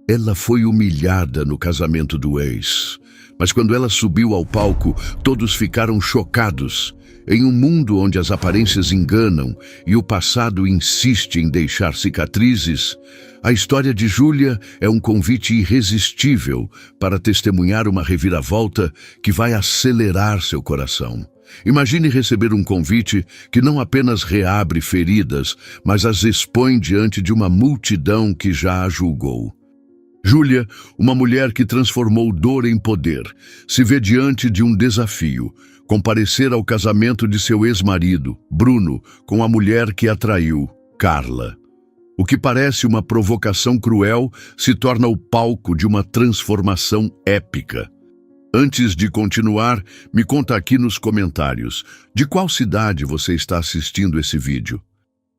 Ela foi humilhada no casamento do ex, mas quando ela subiu ao palco, todos ficaram chocados. Em um mundo onde as aparências enganam e o passado insiste em deixar cicatrizes, a história de Júlia é um convite irresistível para testemunhar uma reviravolta que vai acelerar seu coração. Imagine receber um convite que não apenas reabre feridas, mas as expõe diante de uma multidão que já a julgou. Júlia, uma mulher que transformou dor em poder, se vê diante de um desafio: comparecer ao casamento de seu ex-marido, Bruno, com a mulher que a traiu, Carla. O que parece uma provocação cruel se torna o palco de uma transformação épica. Antes de continuar, me conta aqui nos comentários, de qual cidade você está assistindo esse vídeo?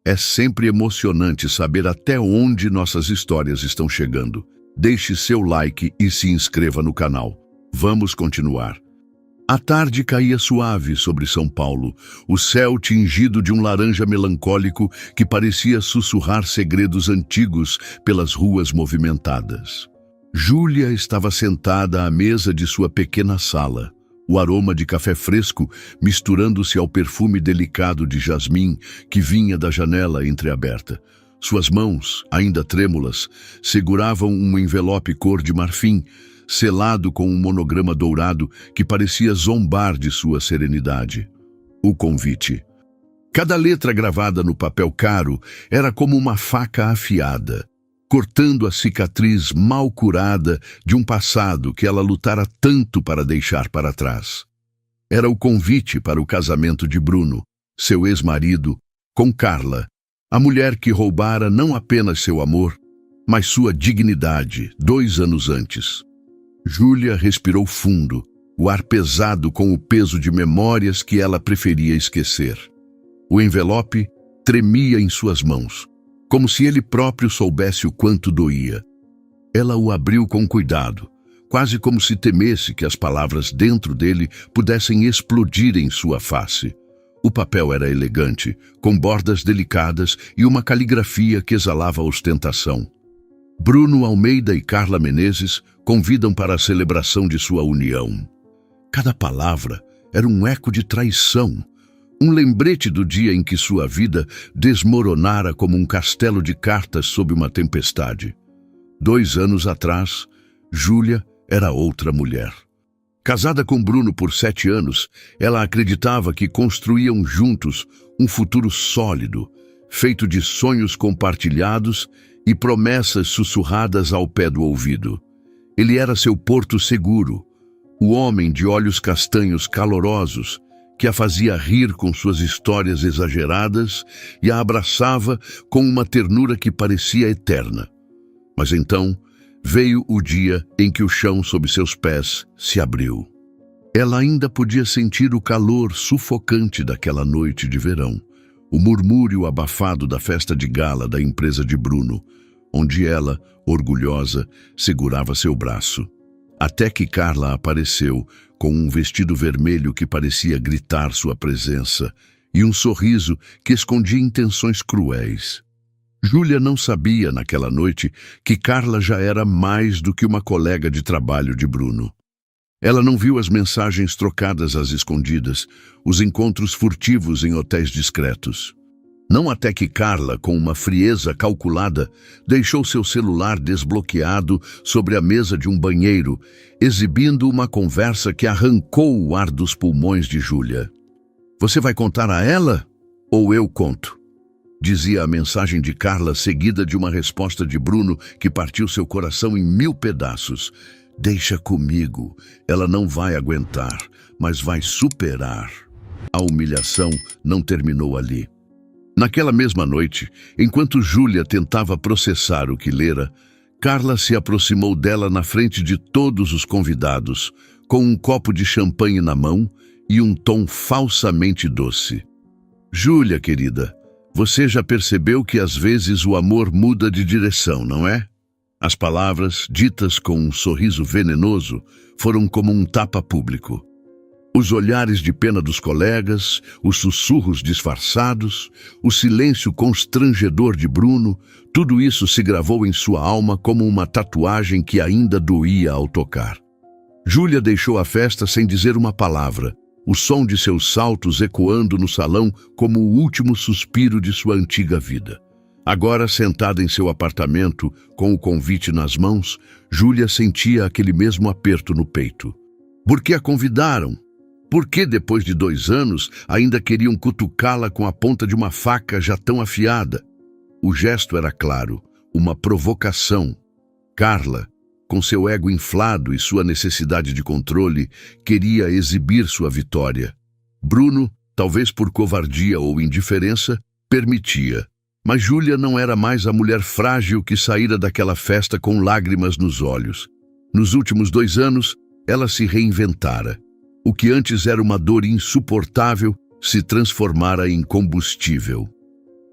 É sempre emocionante saber até onde nossas histórias estão chegando. Deixe seu like e se inscreva no canal. Vamos continuar. A tarde caía suave sobre São Paulo, o céu tingido de um laranja melancólico que parecia sussurrar segredos antigos pelas ruas movimentadas. Júlia estava sentada à mesa de sua pequena sala, o aroma de café fresco misturando-se ao perfume delicado de jasmim que vinha da janela entreaberta. Suas mãos, ainda trêmulas, seguravam um envelope cor de marfim, selado com um monograma dourado que parecia zombar de sua serenidade. O convite. Cada letra gravada no papel caro era como uma faca afiada, cortando a cicatriz mal curada de um passado que ela lutara tanto para deixar para trás. Era o convite para o casamento de Bruno, seu ex-marido, com Carla, a mulher que roubara não apenas seu amor, mas sua dignidade 2 anos antes. Júlia respirou fundo, o ar pesado com o peso de memórias que ela preferia esquecer. O envelope tremia em suas mãos, como se ele próprio soubesse o quanto doía. Ela o abriu com cuidado, quase como se temesse que as palavras dentro dele pudessem explodir em sua face. O papel era elegante, com bordas delicadas e uma caligrafia que exalava ostentação. Bruno Almeida e Carla Menezes convidam para a celebração de sua união. Cada palavra era um eco de traição, um lembrete do dia em que sua vida desmoronara como um castelo de cartas sob uma tempestade. 2 anos atrás, Júlia era outra mulher. Casada com Bruno por 7 anos, ela acreditava que construíam juntos um futuro sólido, feito de sonhos compartilhados e promessas sussurradas ao pé do ouvido. Ele era seu porto seguro, o homem de olhos castanhos calorosos, que a fazia rir com suas histórias exageradas e a abraçava com uma ternura que parecia eterna. Mas então veio o dia em que o chão sob seus pés se abriu. Ela ainda podia sentir o calor sufocante daquela noite de verão, o murmúrio abafado da festa de gala da empresa de Bruno, onde ela, orgulhosa, segurava seu braço. Até que Carla apareceu com um vestido vermelho que parecia gritar sua presença e um sorriso que escondia intenções cruéis. Júlia não sabia naquela noite que Carla já era mais do que uma colega de trabalho de Bruno. Ela não viu as mensagens trocadas às escondidas, os encontros furtivos em hotéis discretos. Não até que Carla, com uma frieza calculada, deixou seu celular desbloqueado sobre a mesa de um banheiro, exibindo uma conversa que arrancou o ar dos pulmões de Júlia. "Você vai contar a ela? Ou eu conto?", dizia a mensagem de Carla, seguida de uma resposta de Bruno que partiu seu coração em 1000 pedaços. "Deixa comigo, ela não vai aguentar, mas vai superar." A humilhação não terminou ali. Naquela mesma noite, enquanto Júlia tentava processar o que lera, Carla se aproximou dela na frente de todos os convidados, com um copo de champanhe na mão e um tom falsamente doce. "Júlia, querida, você já percebeu que às vezes o amor muda de direção, não é?" As palavras, ditas com um sorriso venenoso, foram como um tapa público. Os olhares de pena dos colegas, os sussurros disfarçados, o silêncio constrangedor de Bruno, tudo isso se gravou em sua alma como uma tatuagem que ainda doía ao tocar. Júlia deixou a festa sem dizer uma palavra, o som de seus saltos ecoando no salão como o último suspiro de sua antiga vida. Agora, sentada em seu apartamento, com o convite nas mãos, Júlia sentia aquele mesmo aperto no peito. Por que a convidaram? Por que, depois de 2 anos, ainda queriam cutucá-la com a ponta de uma faca já tão afiada? O gesto era claro, uma provocação. Carla, com seu ego inflado e sua necessidade de controle, queria exibir sua vitória. Bruno, talvez por covardia ou indiferença, permitia. Mas Júlia não era mais a mulher frágil que saíra daquela festa com lágrimas nos olhos. Nos últimos 2 anos, ela se reinventara. O que antes era uma dor insuportável se transformara em combustível.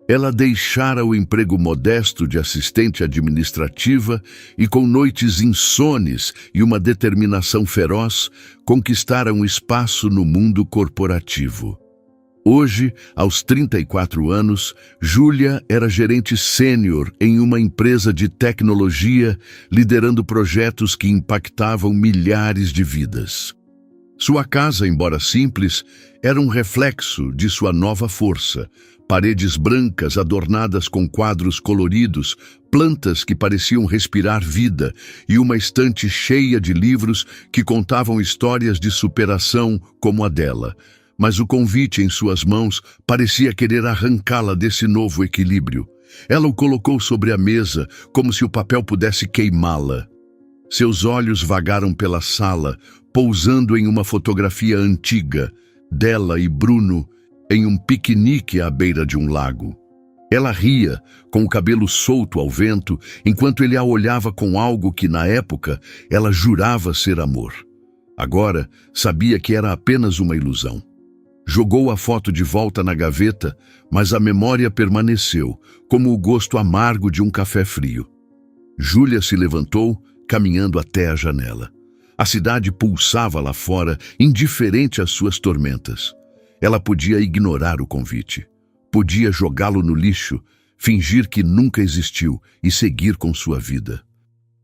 Ela deixara o emprego modesto de assistente administrativa e, com noites insones e uma determinação feroz, conquistara um espaço no mundo corporativo. Hoje, aos 34 anos, Júlia era gerente sênior em uma empresa de tecnologia, liderando projetos que impactavam milhares de vidas. Sua casa, embora simples, era um reflexo de sua nova força. Paredes brancas adornadas com quadros coloridos, plantas que pareciam respirar vida e uma estante cheia de livros que contavam histórias de superação como a dela. Mas o convite em suas mãos parecia querer arrancá-la desse novo equilíbrio. Ela o colocou sobre a mesa, como se o papel pudesse queimá-la. Seus olhos vagaram pela sala, pousando em uma fotografia antiga, dela e Bruno, em um piquenique à beira de um lago. Ela ria, com o cabelo solto ao vento, enquanto ele a olhava com algo que, na época, ela jurava ser amor. Agora, sabia que era apenas uma ilusão. Jogou a foto de volta na gaveta, mas a memória permaneceu, como o gosto amargo de um café frio. Júlia se levantou, caminhando até a janela. A cidade pulsava lá fora, indiferente às suas tormentas. Ela podia ignorar o convite. Podia jogá-lo no lixo, fingir que nunca existiu e seguir com sua vida.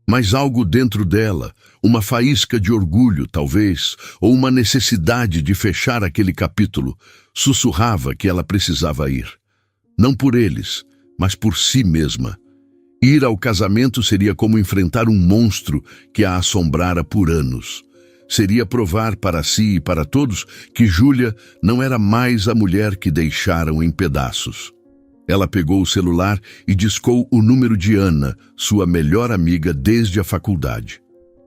Mas algo dentro dela, uma faísca de orgulho, talvez, ou uma necessidade de fechar aquele capítulo, sussurrava que ela precisava ir. Não por eles, mas por si mesma. Ir ao casamento seria como enfrentar um monstro que a assombrara por anos. Seria provar para si e para todos que Júlia não era mais a mulher que deixaram em pedaços. Ela pegou o celular e discou o número de Ana, sua melhor amiga desde a faculdade.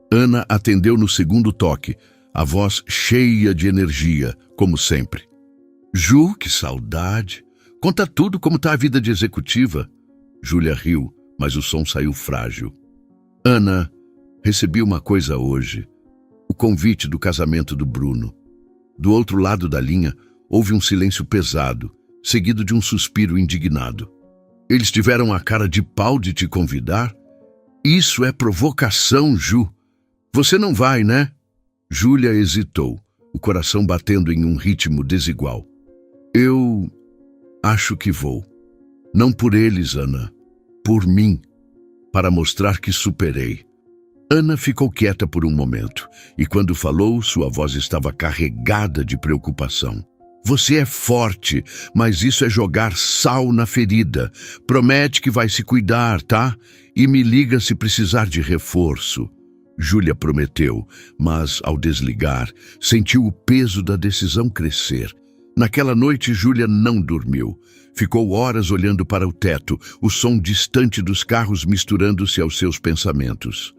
Ana atendeu no segundo toque, a voz cheia de energia, como sempre. Ju, que saudade! Conta tudo como está a vida de executiva. Júlia riu, mas o som saiu frágil. Ana, recebi uma coisa hoje. O convite do casamento do Bruno. Do outro lado da linha, houve um silêncio pesado, seguido de um suspiro indignado. Eles tiveram a cara de pau de te convidar? Isso é provocação, Ju. Você não vai, né? Júlia hesitou, o coração batendo em um ritmo desigual. Eu acho que vou. Não por eles, Ana. Por mim. Para mostrar que superei. Ana ficou quieta por um momento, e quando falou, sua voz estava carregada de preocupação. Você é forte, mas isso é jogar sal na ferida. Promete que vai se cuidar, tá? E me liga se precisar de reforço. Júlia prometeu, mas, ao desligar, sentiu o peso da decisão crescer. Naquela noite, Júlia não dormiu. Ficou horas olhando para o teto, o som distante dos carros misturando-se aos seus pensamentos.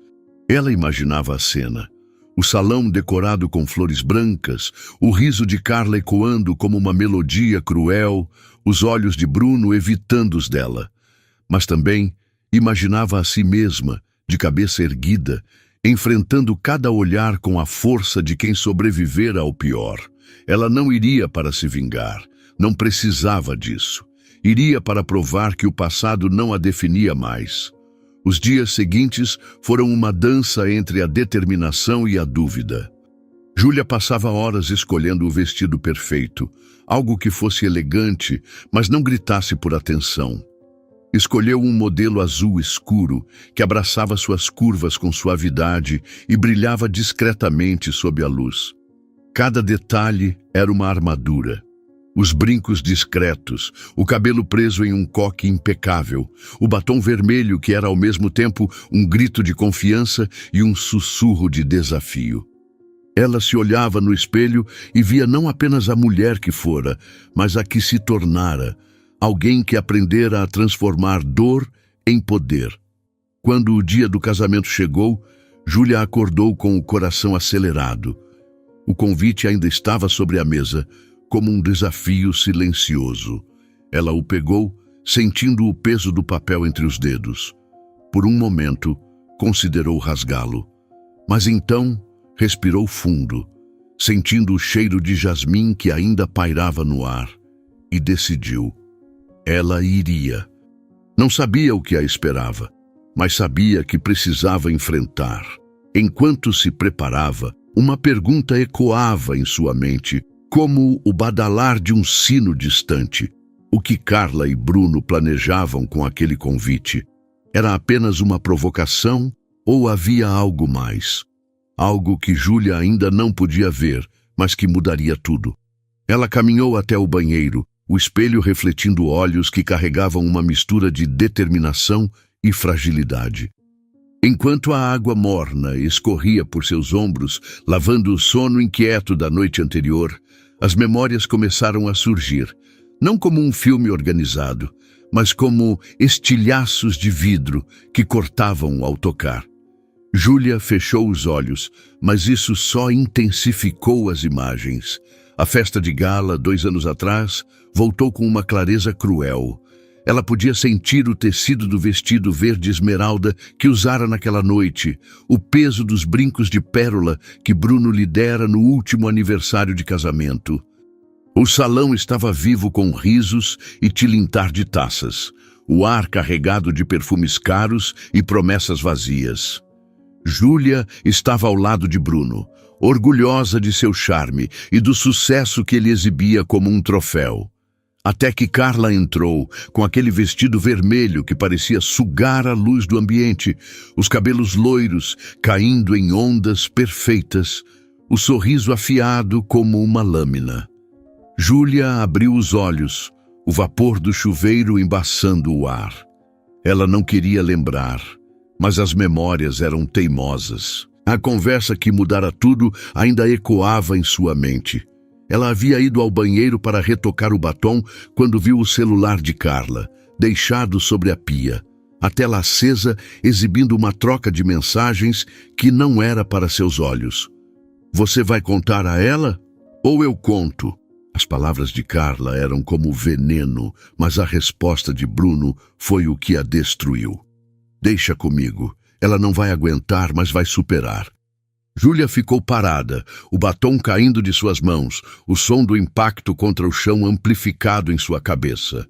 Ela imaginava a cena. O salão decorado com flores brancas, o riso de Carla ecoando como uma melodia cruel, os olhos de Bruno evitando os dela. Mas também imaginava a si mesma, de cabeça erguida, enfrentando cada olhar com a força de quem sobrevivera ao pior. Ela não iria para se vingar, não precisava disso. Iria para provar que o passado não a definia mais. Os dias seguintes foram uma dança entre a determinação e a dúvida. Júlia passava horas escolhendo o vestido perfeito, algo que fosse elegante, mas não gritasse por atenção. Escolheu um modelo azul escuro, que abraçava suas curvas com suavidade e brilhava discretamente sob a luz. Cada detalhe era uma armadura. Os brincos discretos, o cabelo preso em um coque impecável, o batom vermelho que era ao mesmo tempo um grito de confiança e um sussurro de desafio. Ela se olhava no espelho e via não apenas a mulher que fora, mas a que se tornara, alguém que aprendera a transformar dor em poder. Quando o dia do casamento chegou, Júlia acordou com o coração acelerado. O convite ainda estava sobre a mesa, como um desafio silencioso. Ela o pegou, sentindo o peso do papel entre os dedos. Por um momento, considerou rasgá-lo. Mas então, respirou fundo, sentindo o cheiro de jasmim que ainda pairava no ar, e decidiu. Ela iria. Não sabia o que a esperava, mas sabia que precisava enfrentar. Enquanto se preparava, uma pergunta ecoava em sua mente, como o badalar de um sino distante. O que Carla e Bruno planejavam com aquele convite? Era apenas uma provocação ou havia algo mais? Algo que Júlia ainda não podia ver, mas que mudaria tudo. Ela caminhou até o banheiro, o espelho refletindo olhos que carregavam uma mistura de determinação e fragilidade. Enquanto a água morna escorria por seus ombros, lavando o sono inquieto da noite anterior, as memórias começaram a surgir, não como um filme organizado, mas como estilhaços de vidro que cortavam ao tocar. Júlia fechou os olhos, mas isso só intensificou as imagens. A festa de gala, 2 anos atrás, voltou com uma clareza cruel. Ela podia sentir o tecido do vestido verde esmeralda que usara naquela noite, o peso dos brincos de pérola que Bruno lhe dera no último aniversário de casamento. O salão estava vivo com risos e tilintar de taças, o ar carregado de perfumes caros e promessas vazias. Júlia estava ao lado de Bruno, orgulhosa de seu charme e do sucesso que ele exibia como um troféu. Até que Carla entrou, com aquele vestido vermelho que parecia sugar a luz do ambiente, os cabelos loiros caindo em ondas perfeitas, o sorriso afiado como uma lâmina. Júlia abriu os olhos, o vapor do chuveiro embaçando o ar. Ela não queria lembrar, mas as memórias eram teimosas. A conversa que mudara tudo ainda ecoava em sua mente. Ela havia ido ao banheiro para retocar o batom quando viu o celular de Carla, deixado sobre a pia, a tela acesa exibindo uma troca de mensagens que não era para seus olhos. Você vai contar a ela? Ou eu conto? As palavras de Carla eram como veneno, mas a resposta de Bruno foi o que a destruiu. Deixa comigo. Ela não vai aguentar, mas vai superar. Júlia ficou parada, o batom caindo de suas mãos, o som do impacto contra o chão amplificado em sua cabeça.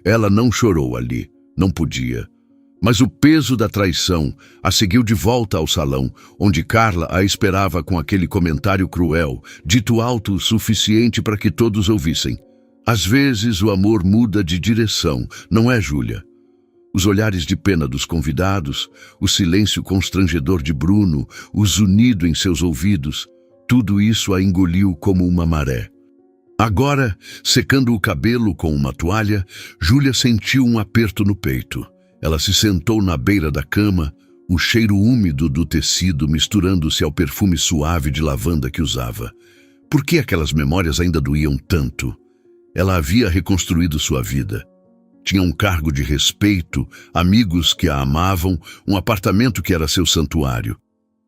Ela não chorou ali, não podia. Mas o peso da traição a seguiu de volta ao salão, onde Carla a esperava com aquele comentário cruel, dito alto o suficiente para que todos ouvissem. Às vezes o amor muda de direção, não é, Júlia? Os olhares de pena dos convidados, o silêncio constrangedor de Bruno, o zunido em seus ouvidos, tudo isso a engoliu como uma maré. Agora, secando o cabelo com uma toalha, Júlia sentiu um aperto no peito. Ela se sentou na beira da cama, o cheiro úmido do tecido misturando-se ao perfume suave de lavanda que usava. Por que aquelas memórias ainda doíam tanto? Ela havia reconstruído sua vida. Tinha um cargo de respeito, amigos que a amavam, um apartamento que era seu santuário.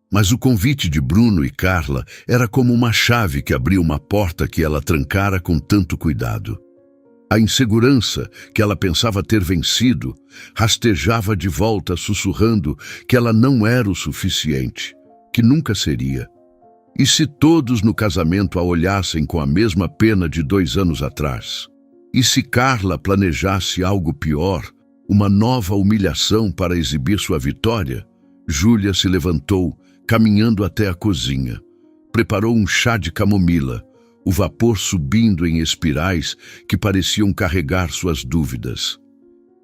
Mas o convite de Bruno e Carla era como uma chave que abriu uma porta que ela trancara com tanto cuidado. A insegurança, que ela pensava ter vencido, rastejava de volta, sussurrando que ela não era o suficiente, que nunca seria. E se todos no casamento a olhassem com a mesma pena de 2 anos atrás? E se Carla planejasse algo pior, uma nova humilhação para exibir sua vitória? Júlia se levantou, caminhando até a cozinha. Preparou um chá de camomila, o vapor subindo em espirais que pareciam carregar suas dúvidas.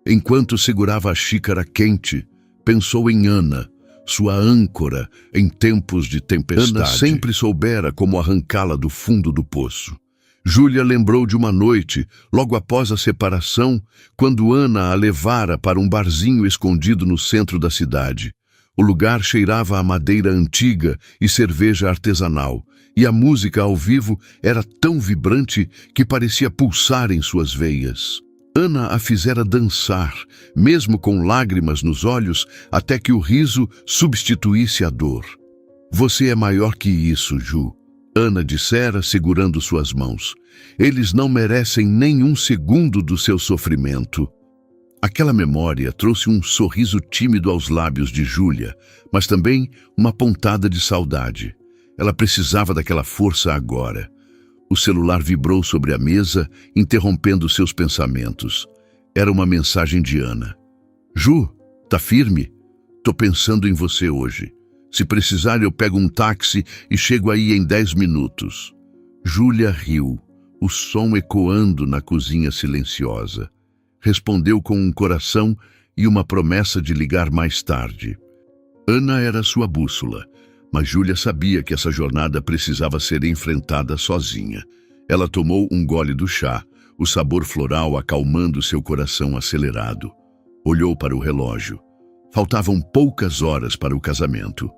Enquanto segurava a xícara quente, pensou em Ana, sua âncora em tempos de tempestade. Ana sempre soubera como arrancá-la do fundo do poço. Júlia lembrou de uma noite, logo após a separação, quando Ana a levara para um barzinho escondido no centro da cidade. O lugar cheirava a madeira antiga e cerveja artesanal, e a música ao vivo era tão vibrante que parecia pulsar em suas veias. Ana a fizera dançar, mesmo com lágrimas nos olhos, até que o riso substituísse a dor. "Você é maior que isso, Ju", Ana dissera, segurando suas mãos. "Eles não merecem nenhum segundo do seu sofrimento." Aquela memória trouxe um sorriso tímido aos lábios de Júlia, mas também uma pontada de saudade. Ela precisava daquela força agora. O celular vibrou sobre a mesa, interrompendo seus pensamentos. Era uma mensagem de Ana. "Ju, tá firme? Tô pensando em você hoje. Se precisar, eu pego um táxi e chego aí em 10 minutos. Júlia riu, o som ecoando na cozinha silenciosa. Respondeu com um coração e uma promessa de ligar mais tarde. Ana era sua bússola, mas Júlia sabia que essa jornada precisava ser enfrentada sozinha. Ela tomou um gole do chá, o sabor floral acalmando seu coração acelerado. Olhou para o relógio. Faltavam poucas horas para o casamento.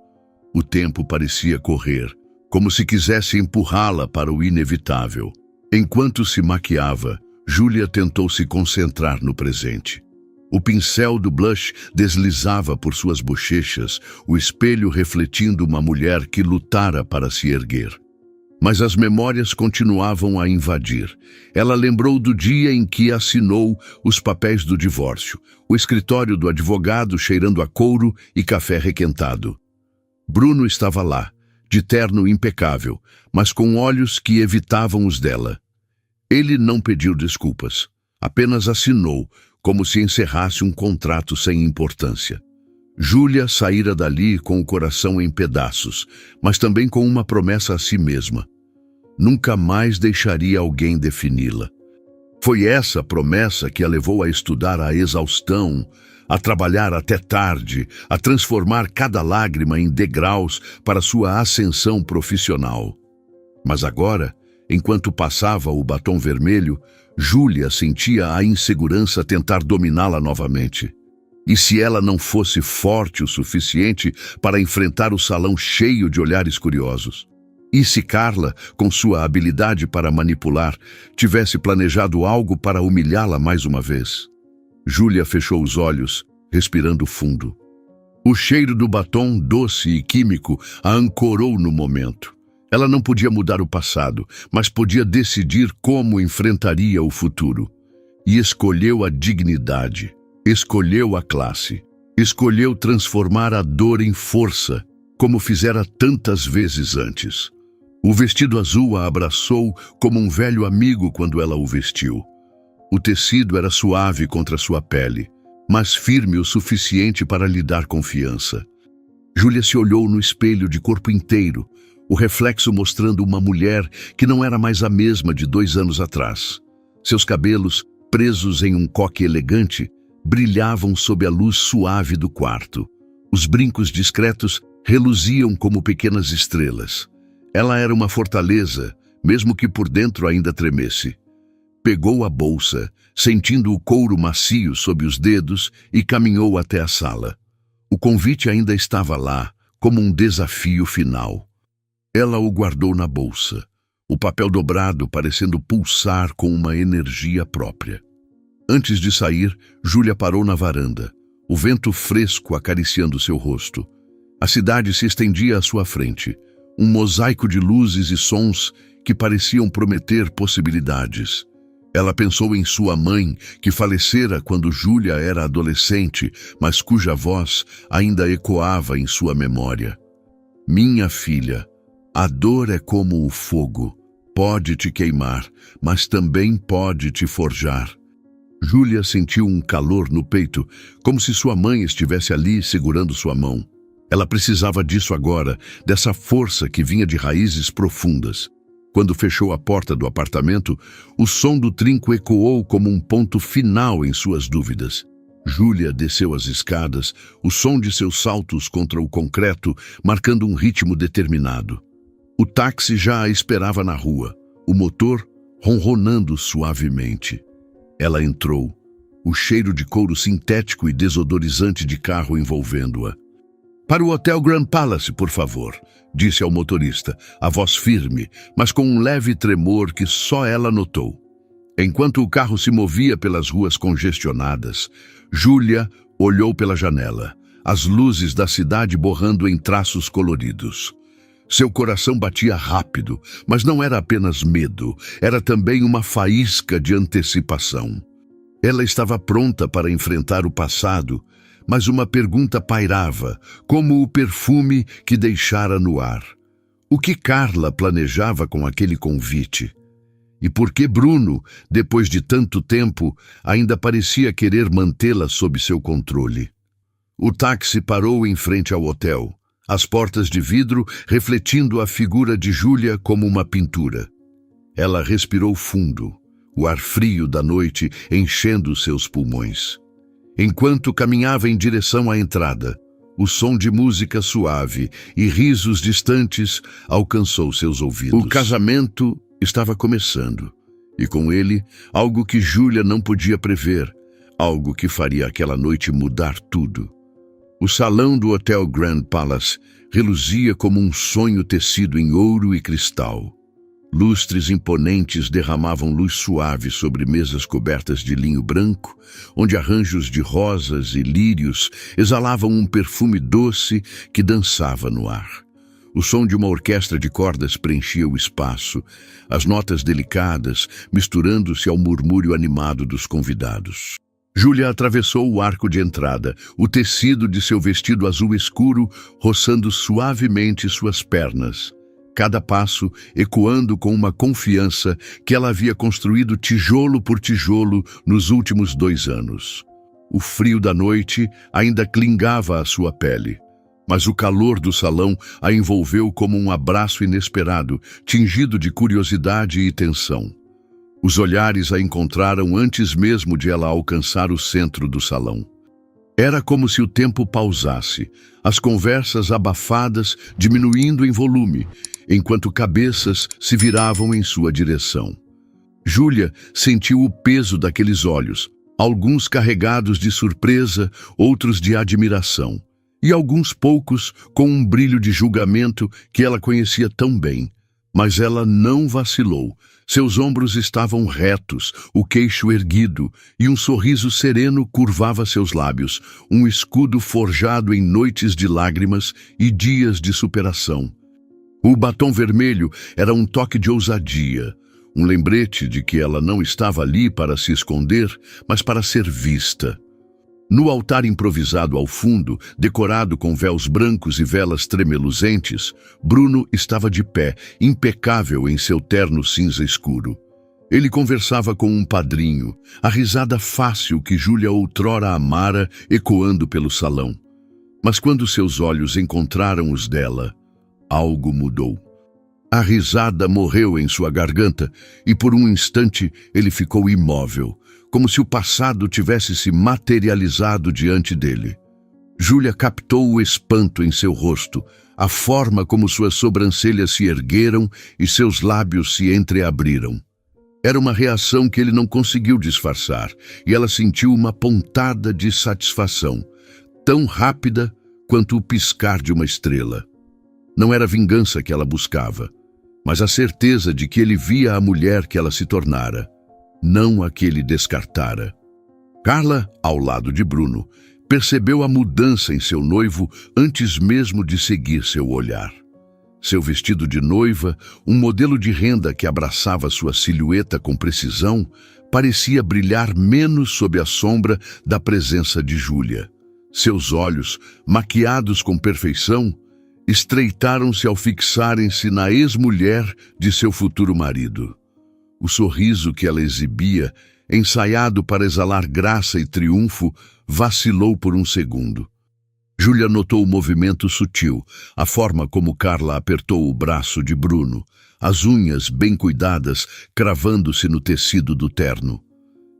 O tempo parecia correr, como se quisesse empurrá-la para o inevitável. Enquanto se maquiava, Júlia tentou se concentrar no presente. O pincel do blush deslizava por suas bochechas, o espelho refletindo uma mulher que lutara para se erguer. Mas as memórias continuavam a invadir. Ela lembrou do dia em que assinou os papéis do divórcio, o escritório do advogado cheirando a couro e café requentado. Bruno estava lá, de terno impecável, mas com olhos que evitavam os dela. Ele não pediu desculpas, apenas assinou, como se encerrasse um contrato sem importância. Júlia saíra dali com o coração em pedaços, mas também com uma promessa a si mesma. Nunca mais deixaria alguém defini-la. Foi essa promessa que a levou a estudar à exaustão, a trabalhar até tarde, a transformar cada lágrima em degraus para sua ascensão profissional. Mas agora, enquanto passava o batom vermelho, Júlia sentia a insegurança tentar dominá-la novamente. E se ela não fosse forte o suficiente para enfrentar o salão cheio de olhares curiosos? E se Carla, com sua habilidade para manipular, tivesse planejado algo para humilhá-la mais uma vez? Júlia fechou os olhos, respirando fundo. O cheiro do batom, doce e químico, a ancorou no momento. Ela não podia mudar o passado, mas podia decidir como enfrentaria o futuro. E escolheu a dignidade, escolheu a classe, escolheu transformar a dor em força, como fizera tantas vezes antes. O vestido azul a abraçou como um velho amigo quando ela o vestiu. O tecido era suave contra sua pele, mas firme o suficiente para lhe dar confiança. Júlia se olhou no espelho de corpo inteiro, o reflexo mostrando uma mulher que não era mais a mesma de 2 anos atrás. Seus cabelos, presos em um coque elegante, brilhavam sob a luz suave do quarto. Os brincos discretos reluziam como pequenas estrelas. Ela era uma fortaleza, mesmo que por dentro ainda tremesse. Pegou a bolsa, sentindo o couro macio sob os dedos, e caminhou até a sala. O convite ainda estava lá, como um desafio final. Ela o guardou na bolsa, o papel dobrado parecendo pulsar com uma energia própria. Antes de sair, Júlia parou na varanda, o vento fresco acariciando seu rosto. A cidade se estendia à sua frente, um mosaico de luzes e sons que pareciam prometer possibilidades. Ela pensou em sua mãe, que falecera quando Júlia era adolescente, mas cuja voz ainda ecoava em sua memória. "Minha filha, a dor é como o fogo. Pode te queimar, mas também pode te forjar." Júlia sentiu um calor no peito, como se sua mãe estivesse ali segurando sua mão. Ela precisava disso agora, dessa força que vinha de raízes profundas. Quando fechou a porta do apartamento, o som do trinco ecoou como um ponto final em suas dúvidas. Júlia desceu as escadas, o som de seus saltos contra o concreto, marcando um ritmo determinado. O táxi já a esperava na rua, o motor ronronando suavemente. Ela entrou, o cheiro de couro sintético e desodorizante de carro envolvendo-a. "Para o Hotel Grand Palace, por favor", disse ao motorista, a voz firme, mas com um leve tremor que só ela notou. Enquanto o carro se movia pelas ruas congestionadas, Júlia olhou pela janela, as luzes da cidade borrando em traços coloridos. Seu coração batia rápido, mas não era apenas medo, era também uma faísca de antecipação. Ela estava pronta para enfrentar o passado, mas uma pergunta pairava, como o perfume que deixara no ar. O que Carla planejava com aquele convite? E por que Bruno, depois de tanto tempo, ainda parecia querer mantê-la sob seu controle? O táxi parou em frente ao hotel, as portas de vidro refletindo a figura de Júlia como uma pintura. Ela respirou fundo, o ar frio da noite enchendo seus pulmões. Enquanto caminhava em direção à entrada, o som de música suave e risos distantes alcançou seus ouvidos. O casamento estava começando, e com ele, algo que Júlia não podia prever, algo que faria aquela noite mudar tudo. O salão do Hotel Grand Palace reluzia como um sonho tecido em ouro e cristal. Lustres imponentes derramavam luz suave sobre mesas cobertas de linho branco, onde arranjos de rosas e lírios exalavam um perfume doce que dançava no ar. O som de uma orquestra de cordas preenchia o espaço, as notas delicadas misturando-se ao murmúrio animado dos convidados. Júlia atravessou o arco de entrada, o tecido de seu vestido azul escuro roçando suavemente suas pernas, cada passo ecoando com uma confiança que ela havia construído tijolo por tijolo nos últimos 2 anos. O frio da noite ainda clingava à sua pele, mas o calor do salão a envolveu como um abraço inesperado, tingido de curiosidade e tensão. Os olhares a encontraram antes mesmo de ela alcançar o centro do salão. Era como se o tempo pausasse, as conversas abafadas diminuindo em volume, enquanto cabeças se viravam em sua direção. Júlia sentiu o peso daqueles olhos, alguns carregados de surpresa, outros de admiração, e alguns poucos com um brilho de julgamento que ela conhecia tão bem. Mas ela não vacilou. Seus ombros estavam retos, o queixo erguido, e um sorriso sereno curvava seus lábios, um escudo forjado em noites de lágrimas e dias de superação. O batom vermelho era um toque de ousadia, um lembrete de que ela não estava ali para se esconder, mas para ser vista. No altar improvisado ao fundo, decorado com véus brancos e velas tremeluzentes, Bruno estava de pé, impecável em seu terno cinza escuro. Ele conversava com um padrinho, a risada fácil que Júlia outrora amara ecoando pelo salão. Mas quando seus olhos encontraram os dela, algo mudou. A risada morreu em sua garganta e por um instante ele ficou imóvel, como se o passado tivesse se materializado diante dele. Júlia captou o espanto em seu rosto, a forma como suas sobrancelhas se ergueram e seus lábios se entreabriram. Era uma reação que ele não conseguiu disfarçar, e ela sentiu uma pontada de satisfação, tão rápida quanto o piscar de uma estrela. Não era vingança que ela buscava, mas a certeza de que ele via a mulher que ela se tornara, não a que ele descartara. Carla, ao lado de Bruno, percebeu a mudança em seu noivo antes mesmo de seguir seu olhar. Seu vestido de noiva, um modelo de renda que abraçava sua silhueta com precisão, parecia brilhar menos sob a sombra da presença de Júlia. Seus olhos, maquiados com perfeição, estreitaram-se ao fixarem-se na ex-mulher de seu futuro marido. O sorriso que ela exibia, ensaiado para exalar graça e triunfo, vacilou por um segundo. Júlia notou o movimento sutil, a forma como Carla apertou o braço de Bruno, as unhas bem cuidadas cravando-se no tecido do terno.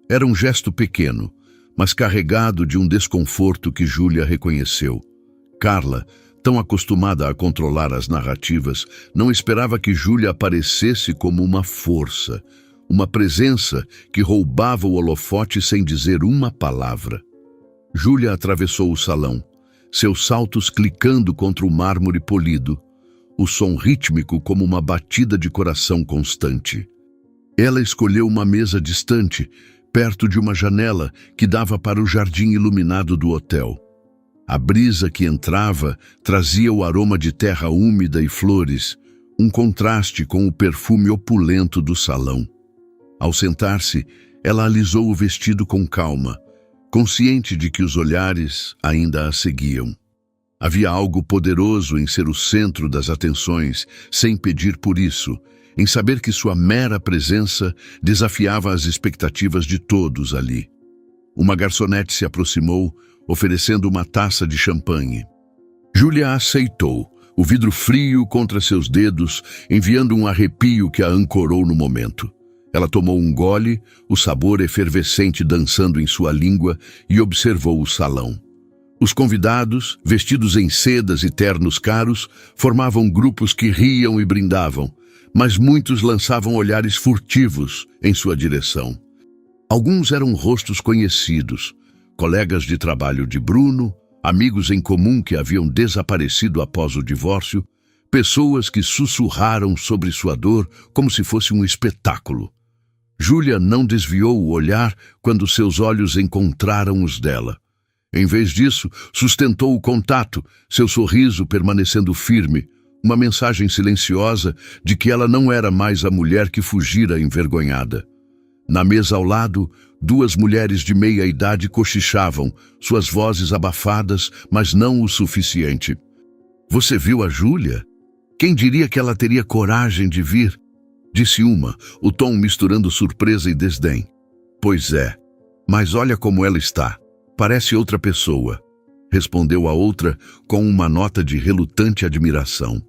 Era um gesto pequeno, mas carregado de um desconforto que Júlia reconheceu. Carla, tão acostumada a controlar as narrativas, não esperava que Júlia aparecesse como uma força, uma presença que roubava o holofote sem dizer uma palavra. Júlia atravessou o salão, seus saltos clicando contra o mármore polido, o som rítmico como uma batida de coração constante. Ela escolheu uma mesa distante, perto de uma janela que dava para o jardim iluminado do hotel. A brisa que entrava trazia o aroma de terra úmida e flores, um contraste com o perfume opulento do salão. Ao sentar-se, ela alisou o vestido com calma, consciente de que os olhares ainda a seguiam. Havia algo poderoso em ser o centro das atenções, sem pedir por isso, em saber que sua mera presença desafiava as expectativas de todos ali. Uma garçonete se aproximou, oferecendo uma taça de champanhe. Júlia aceitou, o vidro frio contra seus dedos, enviando um arrepio que a ancorou no momento. Ela tomou um gole, o sabor efervescente dançando em sua língua, e observou o salão. Os convidados, vestidos em sedas e ternos caros, formavam grupos que riam e brindavam, mas muitos lançavam olhares furtivos em sua direção. Alguns eram rostos conhecidos, colegas de trabalho de Bruno, amigos em comum que haviam desaparecido após o divórcio, pessoas que sussurraram sobre sua dor como se fosse um espetáculo. Júlia não desviou o olhar quando seus olhos encontraram os dela. Em vez disso, sustentou o contato, seu sorriso permanecendo firme, uma mensagem silenciosa de que ela não era mais a mulher que fugira envergonhada. Na mesa ao lado, duas mulheres de meia idade cochichavam, suas vozes abafadas, mas não o suficiente. "Você viu a Júlia? Quem diria que ela teria coragem de vir?" Disse uma, o tom misturando surpresa e desdém. "Pois é, mas olha como ela está. Parece outra pessoa", respondeu a outra com uma nota de relutante admiração.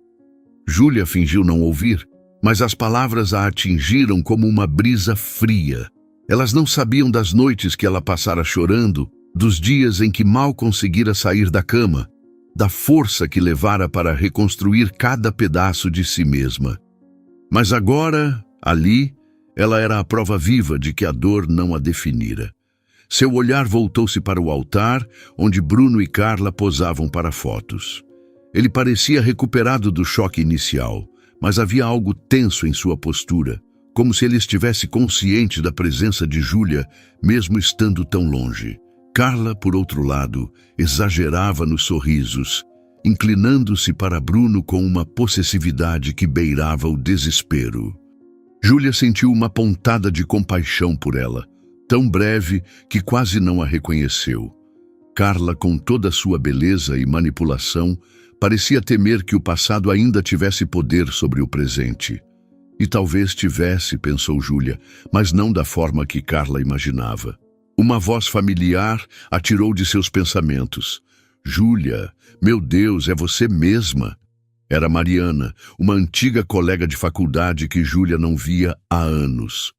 Júlia fingiu não ouvir, mas as palavras a atingiram como uma brisa fria. Elas não sabiam das noites que ela passara chorando, dos dias em que mal conseguira sair da cama, da força que levara para reconstruir cada pedaço de si mesma. Mas agora, ali, ela era a prova viva de que a dor não a definira. Seu olhar voltou-se para o altar, onde Bruno e Carla posavam para fotos. Ele parecia recuperado do choque inicial, mas havia algo tenso em sua postura, como se ele estivesse consciente da presença de Júlia, mesmo estando tão longe. Carla, por outro lado, exagerava nos sorrisos, inclinando-se para Bruno com uma possessividade que beirava o desespero. Júlia sentiu uma pontada de compaixão por ela, tão breve que quase não a reconheceu. Carla, com toda a sua beleza e manipulação, parecia temer que o passado ainda tivesse poder sobre o presente. E talvez tivesse, pensou Júlia, mas não da forma que Carla imaginava. Uma voz familiar a tirou de seus pensamentos. "Júlia, meu Deus, é você mesma?" Era Mariana, uma antiga colega de faculdade que Júlia não via há anos.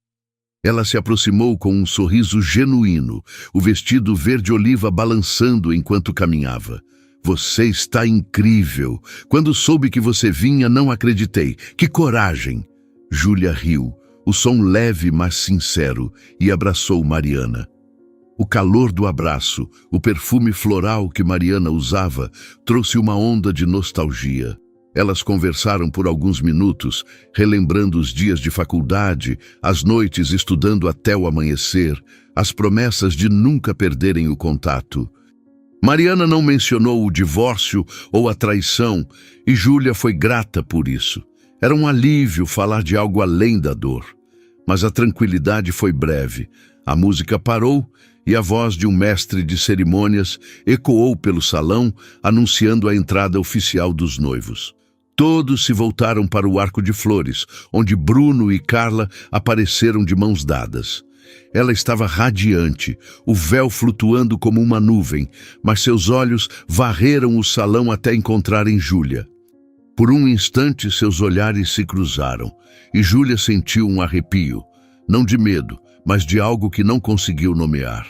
Ela se aproximou com um sorriso genuíno, o vestido verde-oliva balançando enquanto caminhava. "Você está incrível. Quando soube que você vinha, não acreditei. Que coragem!" Júlia riu, o som leve mas sincero, e abraçou Mariana. O calor do abraço, o perfume floral que Mariana usava, trouxe uma onda de nostalgia. Elas conversaram por alguns minutos, relembrando os dias de faculdade, as noites estudando até o amanhecer, as promessas de nunca perderem o contato. Mariana não mencionou o divórcio ou a traição, e Júlia foi grata por isso. Era um alívio falar de algo além da dor. Mas a tranquilidade foi breve. A música parou e a voz de um mestre de cerimônias ecoou pelo salão, anunciando a entrada oficial dos noivos. Todos se voltaram para o arco de flores, onde Bruno e Carla apareceram de mãos dadas. Ela estava radiante, o véu flutuando como uma nuvem, mas seus olhos varreram o salão até encontrarem Júlia. Por um instante, seus olhares se cruzaram, e Júlia sentiu um arrepio, não de medo, mas de algo que não conseguiu nomear.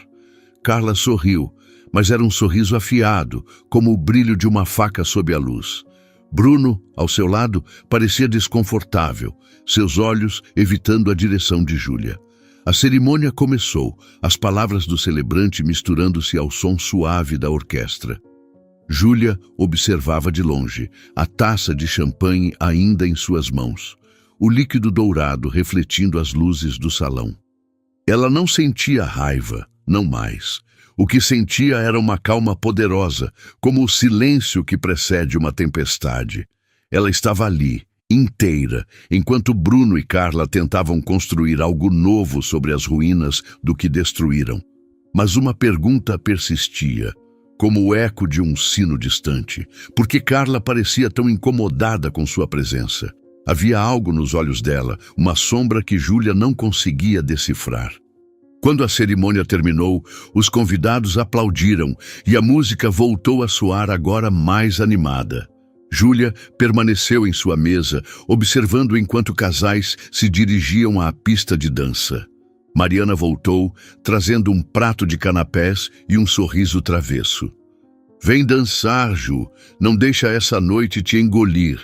Carla sorriu, mas era um sorriso afiado, como o brilho de uma faca sob a luz. Bruno, ao seu lado, parecia desconfortável, seus olhos evitando a direção de Júlia. A cerimônia começou, as palavras do celebrante misturando-se ao som suave da orquestra. Júlia observava de longe, a taça de champanhe ainda em suas mãos, o líquido dourado refletindo as luzes do salão. Ela não sentia raiva, não mais. O que sentia era uma calma poderosa, como o silêncio que precede uma tempestade. Ela estava ali, inteira, enquanto Bruno e Carla tentavam construir algo novo sobre as ruínas do que destruíram. Mas uma pergunta persistia, como o eco de um sino distante, porque Carla parecia tão incomodada com sua presença. Havia algo nos olhos dela, uma sombra que Júlia não conseguia decifrar. Quando a cerimônia terminou, os convidados aplaudiram e a música voltou a soar agora mais animada. Júlia permaneceu em sua mesa, observando enquanto casais se dirigiam à pista de dança. Mariana voltou, trazendo um prato de canapés e um sorriso travesso. "Vem dançar, Ju, não deixa essa noite te engolir."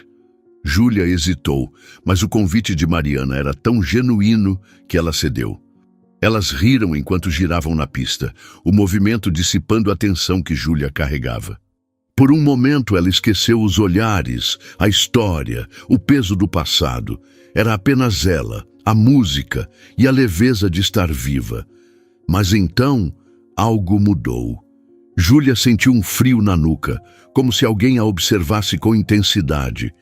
Júlia hesitou, mas o convite de Mariana era tão genuíno que ela cedeu. Elas riram enquanto giravam na pista, o movimento dissipando a tensão que Júlia carregava. Por um momento ela esqueceu os olhares, a história, o peso do passado. Era apenas ela, a música e a leveza de estar viva. Mas então, algo mudou. Júlia sentiu um frio na nuca, como se alguém a observasse com intensidade.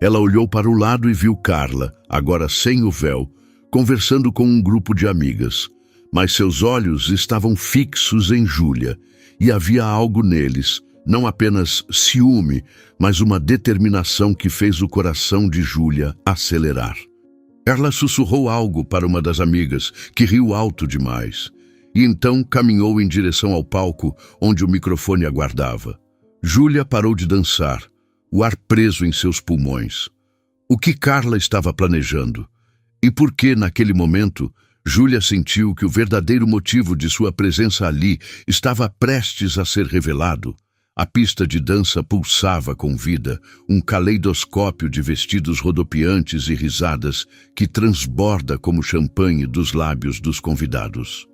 Ela olhou para o lado e viu Carla, agora sem o véu, conversando com um grupo de amigas. Mas seus olhos estavam fixos em Júlia, e havia algo neles, não apenas ciúme, mas uma determinação que fez o coração de Júlia acelerar. Carla sussurrou algo para uma das amigas, que riu alto demais, e então caminhou em direção ao palco onde o microfone aguardava. Júlia parou de dançar, o ar preso em seus pulmões. O que Carla estava planejando? E por que, naquele momento, Júlia sentiu que o verdadeiro motivo de sua presença ali estava prestes a ser revelado? A pista de dança pulsava com vida, um caleidoscópio de vestidos rodopiantes e risadas que transborda como champanhe dos lábios dos convidados.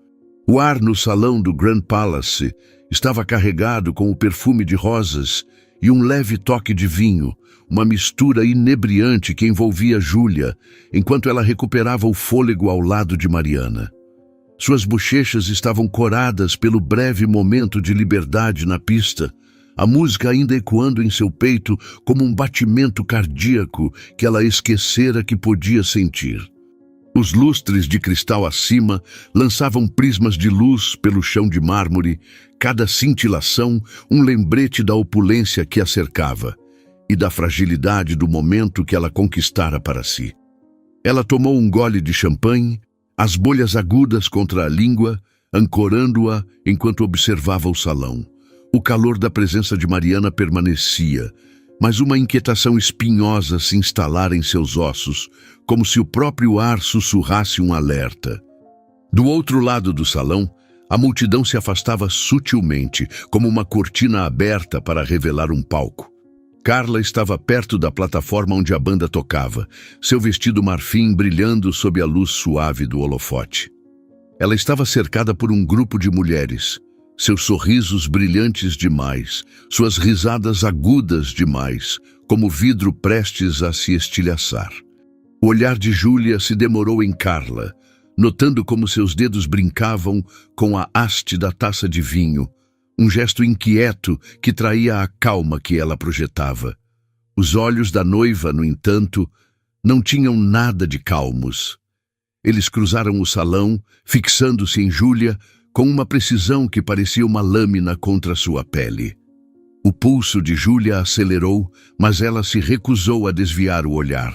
O ar no salão do Grand Palace estava carregado com o perfume de rosas e um leve toque de vinho, uma mistura inebriante que envolvia Júlia, enquanto ela recuperava o fôlego ao lado de Mariana. Suas bochechas estavam coradas pelo breve momento de liberdade na pista, a música ainda ecoando em seu peito como um batimento cardíaco que ela esquecera que podia sentir. Os lustres de cristal acima lançavam prismas de luz pelo chão de mármore, cada cintilação um lembrete da opulência que a cercava e da fragilidade do momento que ela conquistara para si. Ela tomou um gole de champanhe, as bolhas agudas contra a língua, ancorando-a enquanto observava o salão. O calor da presença de Mariana permanecia, mas uma inquietação espinhosa se instalara em seus ossos, como se o próprio ar sussurrasse um alerta. Do outro lado do salão, a multidão se afastava sutilmente, como uma cortina aberta para revelar um palco. Carla estava perto da plataforma onde a banda tocava, seu vestido marfim brilhando sob a luz suave do holofote. Ela estava cercada por um grupo de mulheres, seus sorrisos brilhantes demais, suas risadas agudas demais, como vidro prestes a se estilhaçar. O olhar de Júlia se demorou em Carla, notando como seus dedos brincavam com a haste da taça de vinho, um gesto inquieto que traía a calma que ela projetava. Os olhos da noiva, no entanto, não tinham nada de calmos. Eles cruzaram o salão, fixando-se em Júlia com uma precisão que parecia uma lâmina contra sua pele. O pulso de Júlia acelerou, mas ela se recusou a desviar o olhar.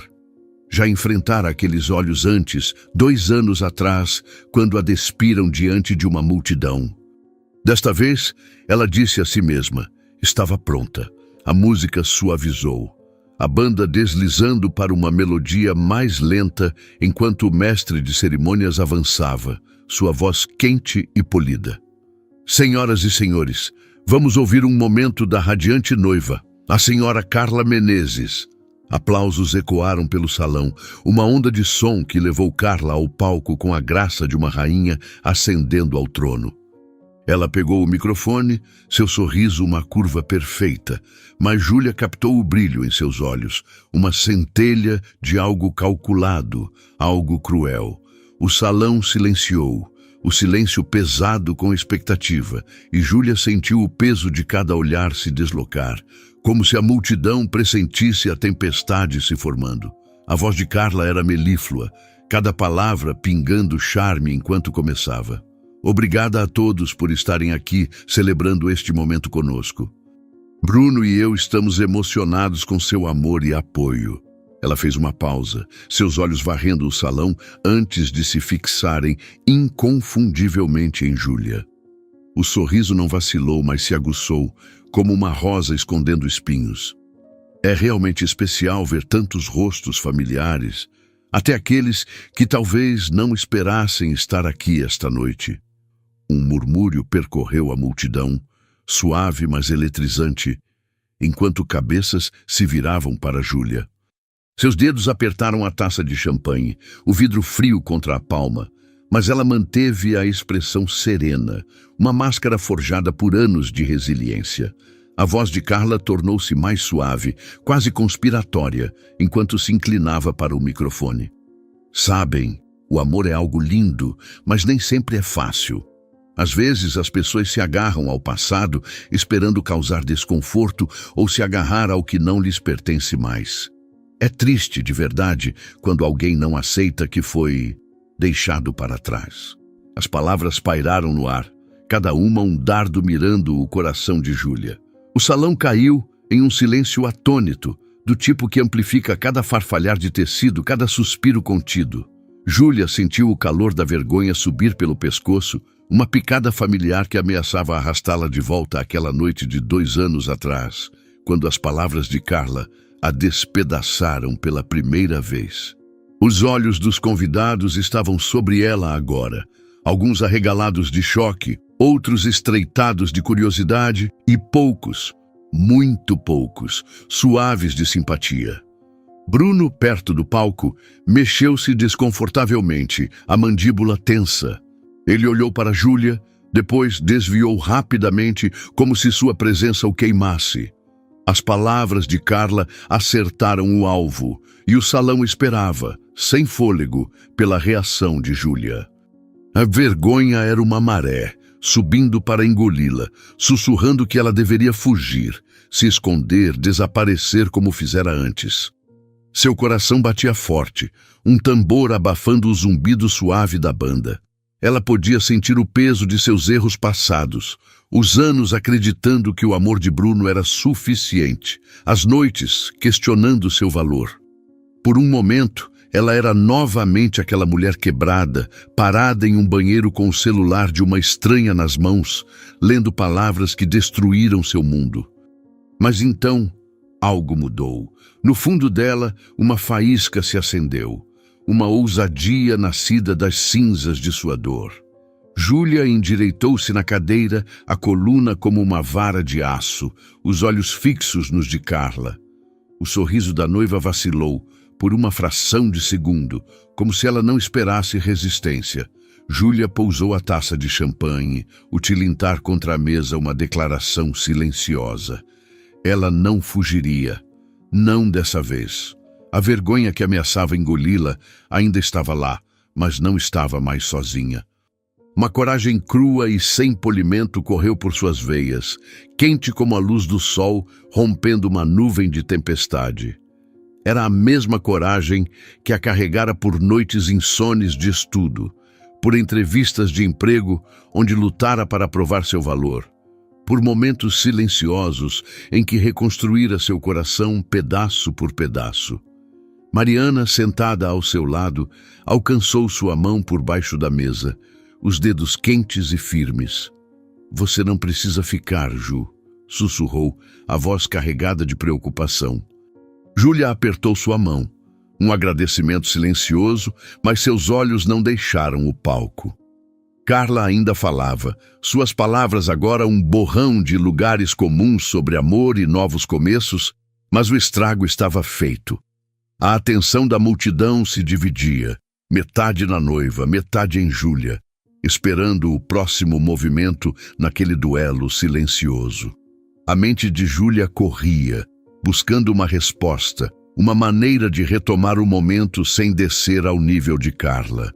Já enfrentara aqueles olhos antes, 2 anos atrás, quando a despiram diante de uma multidão. Desta vez, ela disse a si mesma, estava pronta. A música suavizou, a banda deslizando para uma melodia mais lenta enquanto o mestre de cerimônias avançava, sua voz quente e polida. Senhoras e senhores, vamos ouvir um momento da radiante noiva, a senhora Carla Menezes. Aplausos ecoaram pelo salão, uma onda de som que levou Carla ao palco com a graça de uma rainha ascendendo ao trono. Ela pegou o microfone, seu sorriso uma curva perfeita, mas Júlia captou o brilho em seus olhos, uma centelha de algo calculado, algo cruel. O salão silenciou, o silêncio pesado com expectativa, e Júlia sentiu o peso de cada olhar se deslocar, como se a multidão pressentisse a tempestade se formando. A voz de Carla era melíflua, cada palavra pingando charme enquanto começava. Obrigada a todos por estarem aqui celebrando este momento conosco. Bruno e eu estamos emocionados com seu amor e apoio. Ela fez uma pausa, seus olhos varrendo o salão antes de se fixarem inconfundivelmente em Júlia. O sorriso não vacilou, mas se aguçou, como uma rosa escondendo espinhos. É realmente especial ver tantos rostos familiares, até aqueles que talvez não esperassem estar aqui esta noite. Um murmúrio percorreu a multidão, suave mas eletrizante, enquanto cabeças se viravam para Júlia. Seus dedos apertaram a taça de champanhe, o vidro frio contra a palma, mas ela manteve a expressão serena, uma máscara forjada por anos de resiliência. A voz de Carla tornou-se mais suave, quase conspiratória, enquanto se inclinava para o microfone. Sabem, o amor é algo lindo, mas nem sempre é fácil. Às vezes as pessoas se agarram ao passado, esperando causar desconforto ou se agarrar ao que não lhes pertence mais. É triste, de verdade, quando alguém não aceita que foi deixado para trás. As palavras pairaram no ar, cada uma um dardo mirando o coração de Júlia. O salão caiu em um silêncio atônito, do tipo que amplifica cada farfalhar de tecido, cada suspiro contido. Júlia sentiu o calor da vergonha subir pelo pescoço, uma picada familiar que ameaçava arrastá-la de volta àquela noite de 2 anos atrás, quando as palavras de Carla a despedaçaram pela primeira vez. Os olhos dos convidados estavam sobre ela agora, alguns arregalados de choque, outros estreitados de curiosidade e poucos, muito poucos, suaves de simpatia. Bruno, perto do palco, mexeu-se desconfortavelmente, a mandíbula tensa. Ele olhou para Júlia, depois desviou rapidamente, como se sua presença o queimasse. As palavras de Carla acertaram o alvo, e o salão esperava, sem fôlego, pela reação de Júlia. A vergonha era uma maré, subindo para engoli-la, sussurrando que ela deveria fugir, se esconder, desaparecer como fizera antes. Seu coração batia forte, um tambor abafando o zumbido suave da banda. Ela podia sentir o peso de seus erros passados, os anos acreditando que o amor de Bruno era suficiente, as noites questionando seu valor. Por um momento, ela era novamente aquela mulher quebrada, parada em um banheiro com o celular de uma estranha nas mãos, lendo palavras que destruíram seu mundo. Mas então, algo mudou. No fundo dela, uma faísca se acendeu. Uma ousadia nascida das cinzas de sua dor. Júlia endireitou-se na cadeira, a coluna como uma vara de aço, os olhos fixos nos de Carla. O sorriso da noiva vacilou, por uma fração de segundo, como se ela não esperasse resistência. Júlia pousou a taça de champanhe, o tilintar contra a mesa uma declaração silenciosa. Ela não fugiria, não dessa vez. A vergonha que ameaçava engoli-la ainda estava lá, mas não estava mais sozinha. Uma coragem crua e sem polimento correu por suas veias, quente como a luz do sol, rompendo uma nuvem de tempestade. Era a mesma coragem que a carregara por noites insones de estudo, por entrevistas de emprego onde lutara para provar seu valor, por momentos silenciosos em que reconstruíra seu coração pedaço por pedaço. Mariana, sentada ao seu lado, alcançou sua mão por baixo da mesa, os dedos quentes e firmes. "Você não precisa ficar, Ju", sussurrou, a voz carregada de preocupação. Júlia apertou sua mão. Um agradecimento silencioso, mas seus olhos não deixaram o palco. Carla ainda falava, suas palavras agora um borrão de lugares comuns sobre amor e novos começos, mas o estrago estava feito. A atenção da multidão se dividia, metade na noiva, metade em Júlia, esperando o próximo movimento naquele duelo silencioso. A mente de Júlia corria, buscando uma resposta, uma maneira de retomar o momento sem descer ao nível de Carla.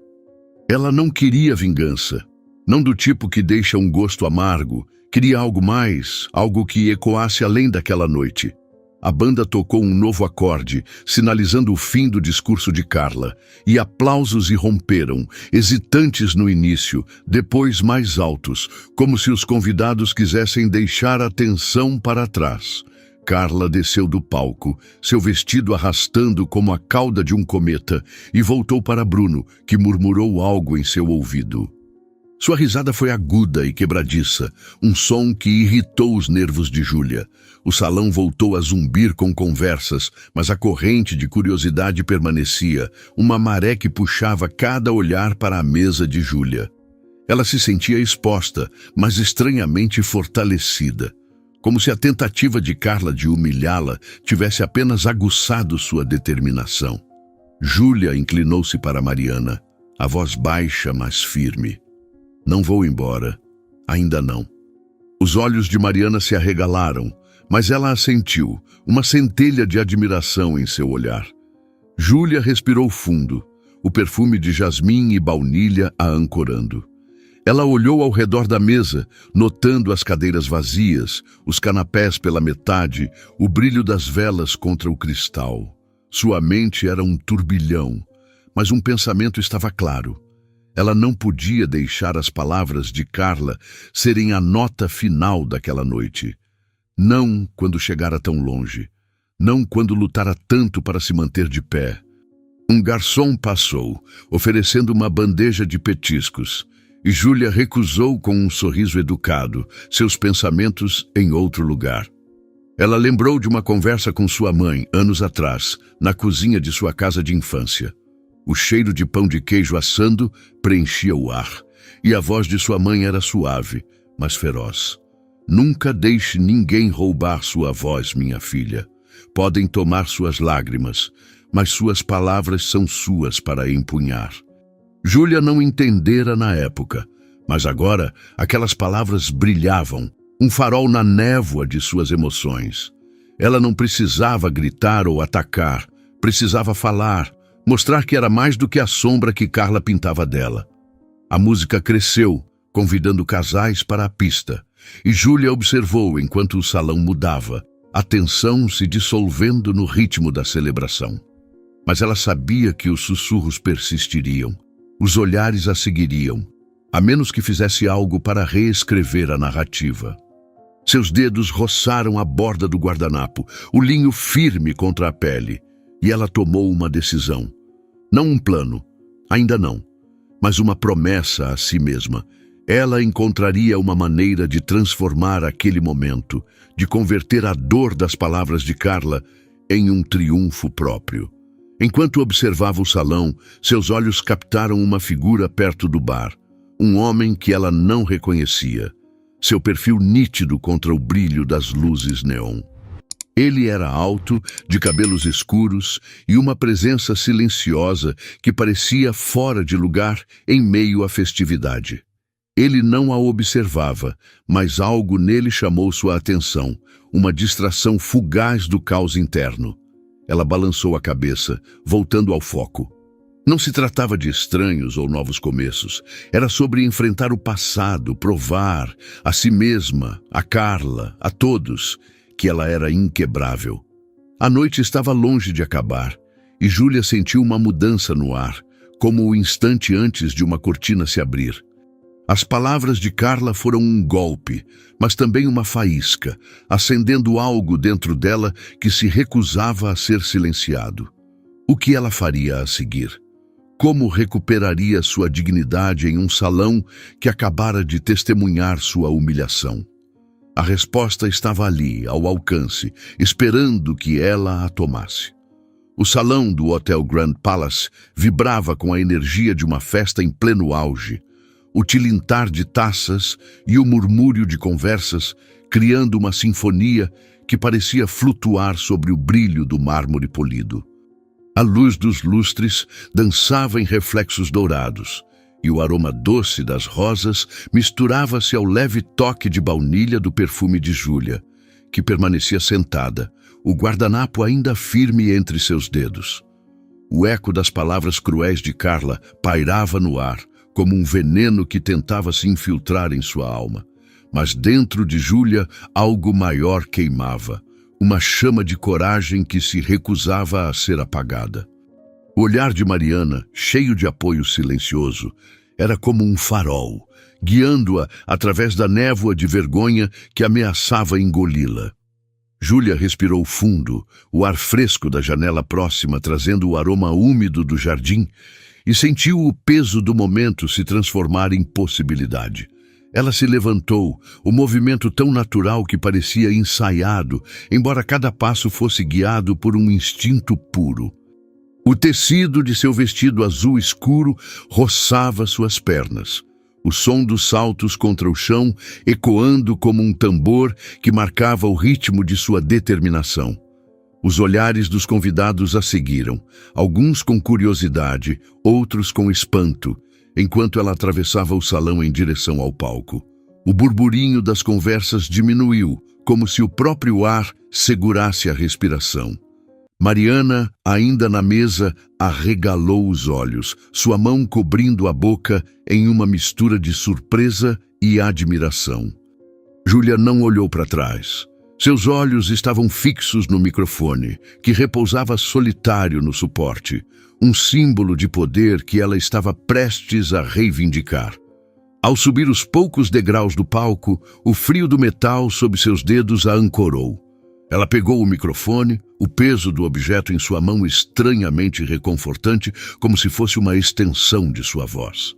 Ela não queria vingança, não do tipo que deixa um gosto amargo, queria algo mais, algo que ecoasse além daquela noite. A banda tocou um novo acorde, sinalizando o fim do discurso de Carla, e aplausos irromperam, hesitantes no início, depois mais altos, como se os convidados quisessem deixar a tensão para trás. Carla desceu do palco, seu vestido arrastando como a cauda de um cometa, e voltou para Bruno, que murmurou algo em seu ouvido. Sua risada foi aguda e quebradiça, um som que irritou os nervos de Júlia. O salão voltou a zumbir com conversas, mas a corrente de curiosidade permanecia, uma maré que puxava cada olhar para a mesa de Júlia. Ela se sentia exposta, mas estranhamente fortalecida, como se a tentativa de Carla de humilhá-la tivesse apenas aguçado sua determinação. Júlia inclinou-se para Mariana, a voz baixa, mas firme. "Não vou embora. Ainda não." Os olhos de Mariana se arregalaram, mas ela assentiu, uma centelha de admiração em seu olhar. Júlia respirou fundo, o perfume de jasmim e baunilha a ancorando. Ela olhou ao redor da mesa, notando as cadeiras vazias, os canapés pela metade, o brilho das velas contra o cristal. Sua mente era um turbilhão, mas um pensamento estava claro. Ela não podia deixar as palavras de Carla serem a nota final daquela noite. Não quando chegara tão longe. Não quando lutara tanto para se manter de pé. Um garçom passou, oferecendo uma bandeja de petiscos, e Júlia recusou com um sorriso educado, seus pensamentos em outro lugar. Ela lembrou de uma conversa com sua mãe, anos atrás, na cozinha de sua casa de infância. O cheiro de pão de queijo assando preenchia o ar, e a voz de sua mãe era suave, mas feroz. "Nunca deixe ninguém roubar sua voz, minha filha. Podem tomar suas lágrimas, mas suas palavras são suas para empunhar." Júlia não entendera na época, mas agora aquelas palavras brilhavam, um farol na névoa de suas emoções. Ela não precisava gritar ou atacar, precisava falar, mostrar que era mais do que a sombra que Carla pintava dela. A música cresceu, convidando casais para a pista, e Júlia observou enquanto o salão mudava, a tensão se dissolvendo no ritmo da celebração. Mas ela sabia que os sussurros persistiriam, os olhares a seguiriam, a menos que fizesse algo para reescrever a narrativa. Seus dedos roçaram a borda do guardanapo, o linho firme contra a pele, e ela tomou uma decisão. Não um plano, ainda não, mas uma promessa a si mesma. Ela encontraria uma maneira de transformar aquele momento, de converter a dor das palavras de Carla em um triunfo próprio. Enquanto observava o salão, seus olhos captaram uma figura perto do bar, um homem que ela não reconhecia, seu perfil nítido contra o brilho das luzes neon. Ele era alto, de cabelos escuros e uma presença silenciosa que parecia fora de lugar em meio à festividade. Ele não a observava, mas algo nele chamou sua atenção, uma distração fugaz do caos interno. Ela balançou a cabeça, voltando ao foco. Não se tratava de estranhos ou novos começos. Era sobre enfrentar o passado, provar a si mesma, a Carla, a todos, que ela era inquebrável. A noite estava longe de acabar, e Júlia sentiu uma mudança no ar, como o instante antes de uma cortina se abrir. As palavras de Carla foram um golpe, mas também uma faísca, acendendo algo dentro dela que se recusava a ser silenciado. O que ela faria a seguir? Como recuperaria sua dignidade em um salão que acabara de testemunhar sua humilhação? A resposta estava ali, ao alcance, esperando que ela a tomasse. O salão do Hotel Grand Palace vibrava com a energia de uma festa em pleno auge. O tilintar de taças e o murmúrio de conversas, criando uma sinfonia que parecia flutuar sobre o brilho do mármore polido. A luz dos lustres dançava em reflexos dourados, e o aroma doce das rosas misturava-se ao leve toque de baunilha do perfume de Júlia, que permanecia sentada, o guardanapo ainda firme entre seus dedos. O eco das palavras cruéis de Carla pairava no ar, como um veneno que tentava se infiltrar em sua alma. Mas dentro de Júlia algo maior queimava, uma chama de coragem que se recusava a ser apagada. O olhar de Mariana, cheio de apoio silencioso, era como um farol, guiando-a através da névoa de vergonha que ameaçava engoli-la. Júlia respirou fundo, o ar fresco da janela próxima trazendo o aroma úmido do jardim, e sentiu o peso do momento se transformar em possibilidade. Ela se levantou, o movimento tão natural que parecia ensaiado, embora cada passo fosse guiado por um instinto puro. O tecido de seu vestido azul escuro roçava suas pernas, o som dos saltos contra o chão ecoando como um tambor que marcava o ritmo de sua determinação. Os olhares dos convidados a seguiram, alguns com curiosidade, outros com espanto, enquanto ela atravessava o salão em direção ao palco. O burburinho das conversas diminuiu, como se o próprio ar segurasse a respiração. Mariana, ainda na mesa, arregalou os olhos, sua mão cobrindo a boca em uma mistura de surpresa e admiração. Júlia não olhou para trás. Seus olhos estavam fixos no microfone, que repousava solitário no suporte, um símbolo de poder que ela estava prestes a reivindicar. Ao subir os poucos degraus do palco, o frio do metal sob seus dedos a ancorou. Ela pegou o microfone, o peso do objeto em sua mão estranhamente reconfortante, como se fosse uma extensão de sua voz.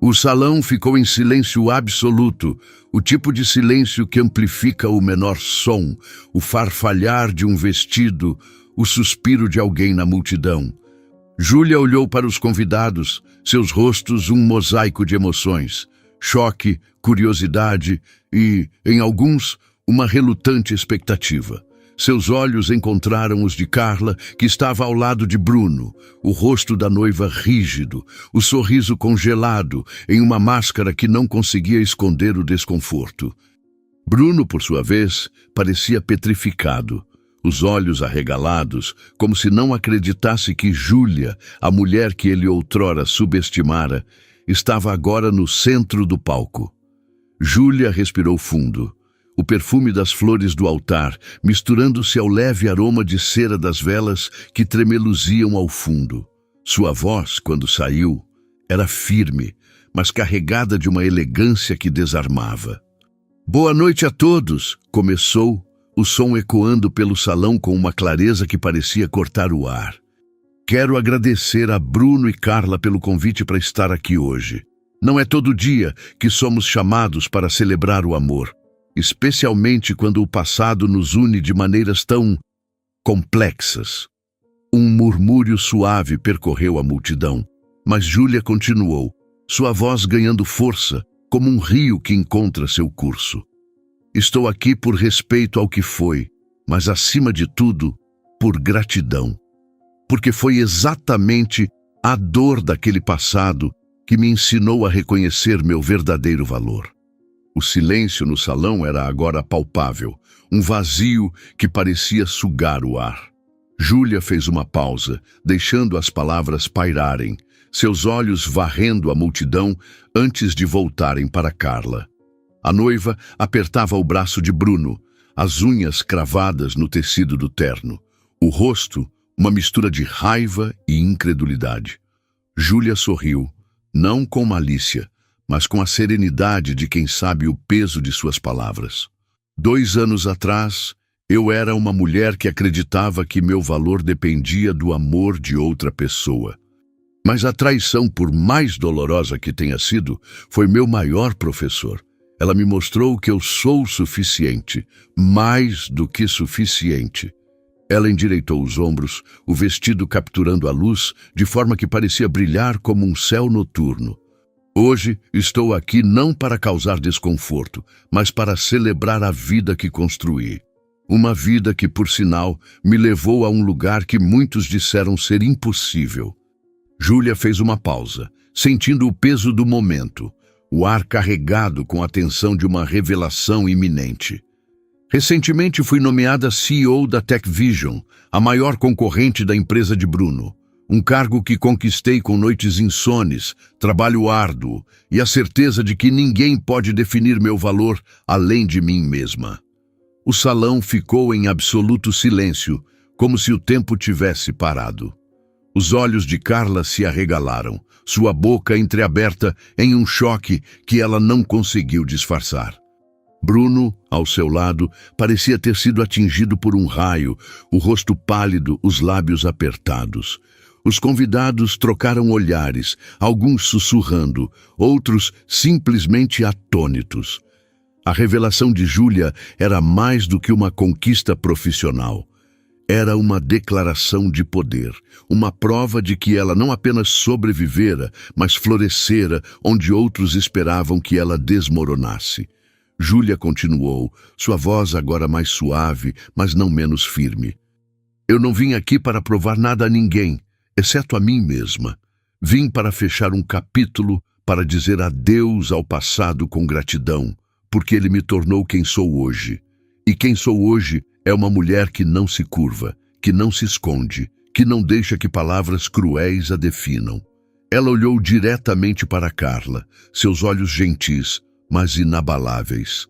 O salão ficou em silêncio absoluto, o tipo de silêncio que amplifica o menor som, o farfalhar de um vestido, o suspiro de alguém na multidão. Júlia olhou para os convidados, seus rostos um mosaico de emoções, choque, curiosidade e, em alguns, uma relutante expectativa. Seus olhos encontraram os de Carla, que estava ao lado de Bruno, o rosto da noiva rígido, o sorriso congelado em uma máscara que não conseguia esconder o desconforto. Bruno, por sua vez, parecia petrificado, os olhos arregalados, como se não acreditasse que Júlia, a mulher que ele outrora subestimara, estava agora no centro do palco. Júlia respirou fundo. O perfume das flores do altar, misturando-se ao leve aroma de cera das velas que tremeluziam ao fundo. Sua voz, quando saiu, era firme, mas carregada de uma elegância que desarmava. "Boa noite a todos", começou, o som ecoando pelo salão com uma clareza que parecia cortar o ar. "Quero agradecer a Bruno e Carla pelo convite para estar aqui hoje. Não é todo dia que somos chamados para celebrar o amor, especialmente quando o passado nos une de maneiras tão complexas." Um murmúrio suave percorreu a multidão, mas Júlia continuou, sua voz ganhando força, como um rio que encontra seu curso. "Estou aqui por respeito ao que foi, mas acima de tudo, por gratidão. Porque foi exatamente a dor daquele passado que me ensinou a reconhecer meu verdadeiro valor." O silêncio no salão era agora palpável, um vazio que parecia sugar o ar. Júlia fez uma pausa, deixando as palavras pairarem, seus olhos varrendo a multidão antes de voltarem para Carla. A noiva apertava o braço de Bruno, as unhas cravadas no tecido do terno, o rosto uma mistura de raiva e incredulidade. Júlia sorriu, não com malícia, mas com a serenidade de quem sabe o peso de suas palavras. 2 anos atrás, Eu era uma mulher que acreditava que meu valor dependia do amor de outra pessoa. Mas a traição, por mais dolorosa que tenha sido, foi meu maior professor. Ela me mostrou que eu sou suficiente, mais do que suficiente. Ela endireitou os ombros, o vestido capturando a luz, de forma que parecia brilhar como um céu noturno. Hoje estou aqui não para causar desconforto, mas para celebrar a vida que construí. Uma vida que, por sinal, me levou a um lugar que muitos disseram ser impossível. Júlia fez uma pausa, sentindo o peso do momento, o ar carregado com a tensão de uma revelação iminente. Recentemente fui nomeada CEO da TechVision, a maior concorrente da empresa de Bruno. Um cargo que conquistei com noites insones, trabalho árduo e a certeza de que ninguém pode definir meu valor além de mim mesma. O salão ficou em absoluto silêncio, como se o tempo tivesse parado. Os olhos de Carla se arregalaram, sua boca entreaberta em um choque que ela não conseguiu disfarçar. Bruno, ao seu lado, parecia ter sido atingido por um raio, o rosto pálido, os lábios apertados. Os convidados trocaram olhares, alguns sussurrando, outros simplesmente atônitos. A revelação de Júlia era mais do que uma conquista profissional. Era uma declaração de poder, uma prova de que ela não apenas sobrevivera, mas florescera onde outros esperavam que ela desmoronasse. Júlia continuou, sua voz agora mais suave, mas não menos firme. Eu não vim aqui para provar nada a ninguém, exceto a mim mesma. Vim para fechar um capítulo, para dizer adeus ao passado com gratidão, porque ele me tornou quem sou hoje. E quem sou hoje é uma mulher que não se curva, que não se esconde, que não deixa que palavras cruéis a definam. Ela olhou diretamente para Carla, seus olhos gentis, mas inabaláveis.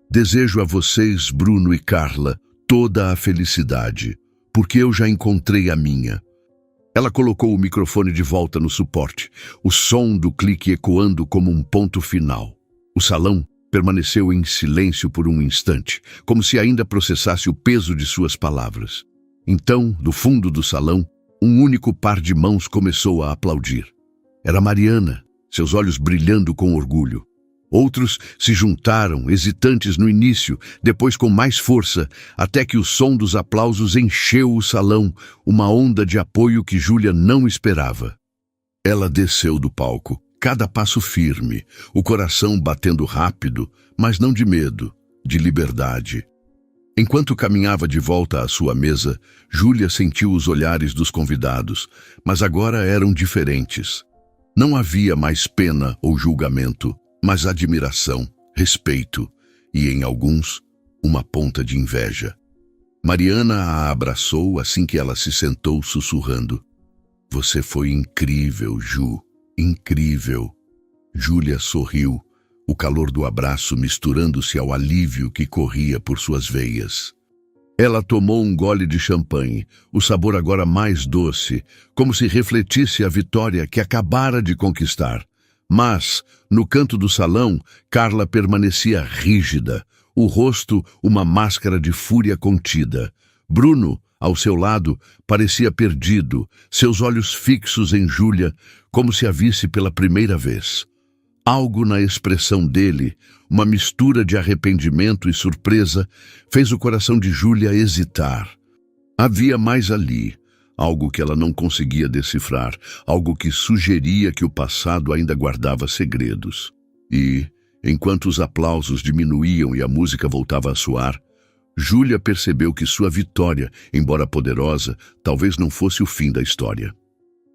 Desejo a vocês, Bruno e Carla, toda a felicidade, porque eu já encontrei a minha. Ela colocou o microfone de volta no suporte, o som do clique ecoando como um ponto final. O salão permaneceu em silêncio por um instante, como se ainda processasse o peso de suas palavras. Então, do fundo do salão, um único par de mãos começou a aplaudir. Era Mariana, seus olhos brilhando com orgulho. Outros se juntaram, hesitantes no início, depois com mais força, até que o som dos aplausos encheu o salão, uma onda de apoio que Júlia não esperava. Ela desceu do palco, cada passo firme, o coração batendo rápido, mas não de medo, de liberdade. Enquanto caminhava de volta à sua mesa, Júlia sentiu os olhares dos convidados, mas agora eram diferentes. Não havia mais pena ou julgamento, mas admiração, respeito e, em alguns, uma ponta de inveja. Mariana a abraçou assim que ela se sentou sussurrando. Você foi incrível, Ju. Incrível. Júlia sorriu, o calor do abraço misturando-se ao alívio que corria por suas veias. Ela tomou um gole de champanhe, o sabor agora mais doce, como se refletisse a vitória que acabara de conquistar. Mas, no canto do salão, Carla permanecia rígida, o rosto uma máscara de fúria contida. Bruno, ao seu lado, parecia perdido, seus olhos fixos em Júlia, como se a visse pela primeira vez. Algo na expressão dele, uma mistura de arrependimento e surpresa, fez o coração de Júlia hesitar. Havia mais ali, algo que ela não conseguia decifrar, algo que sugeria que o passado ainda guardava segredos. E, enquanto os aplausos diminuíam e a música voltava a soar, Júlia percebeu que sua vitória, embora poderosa, talvez não fosse o fim da história.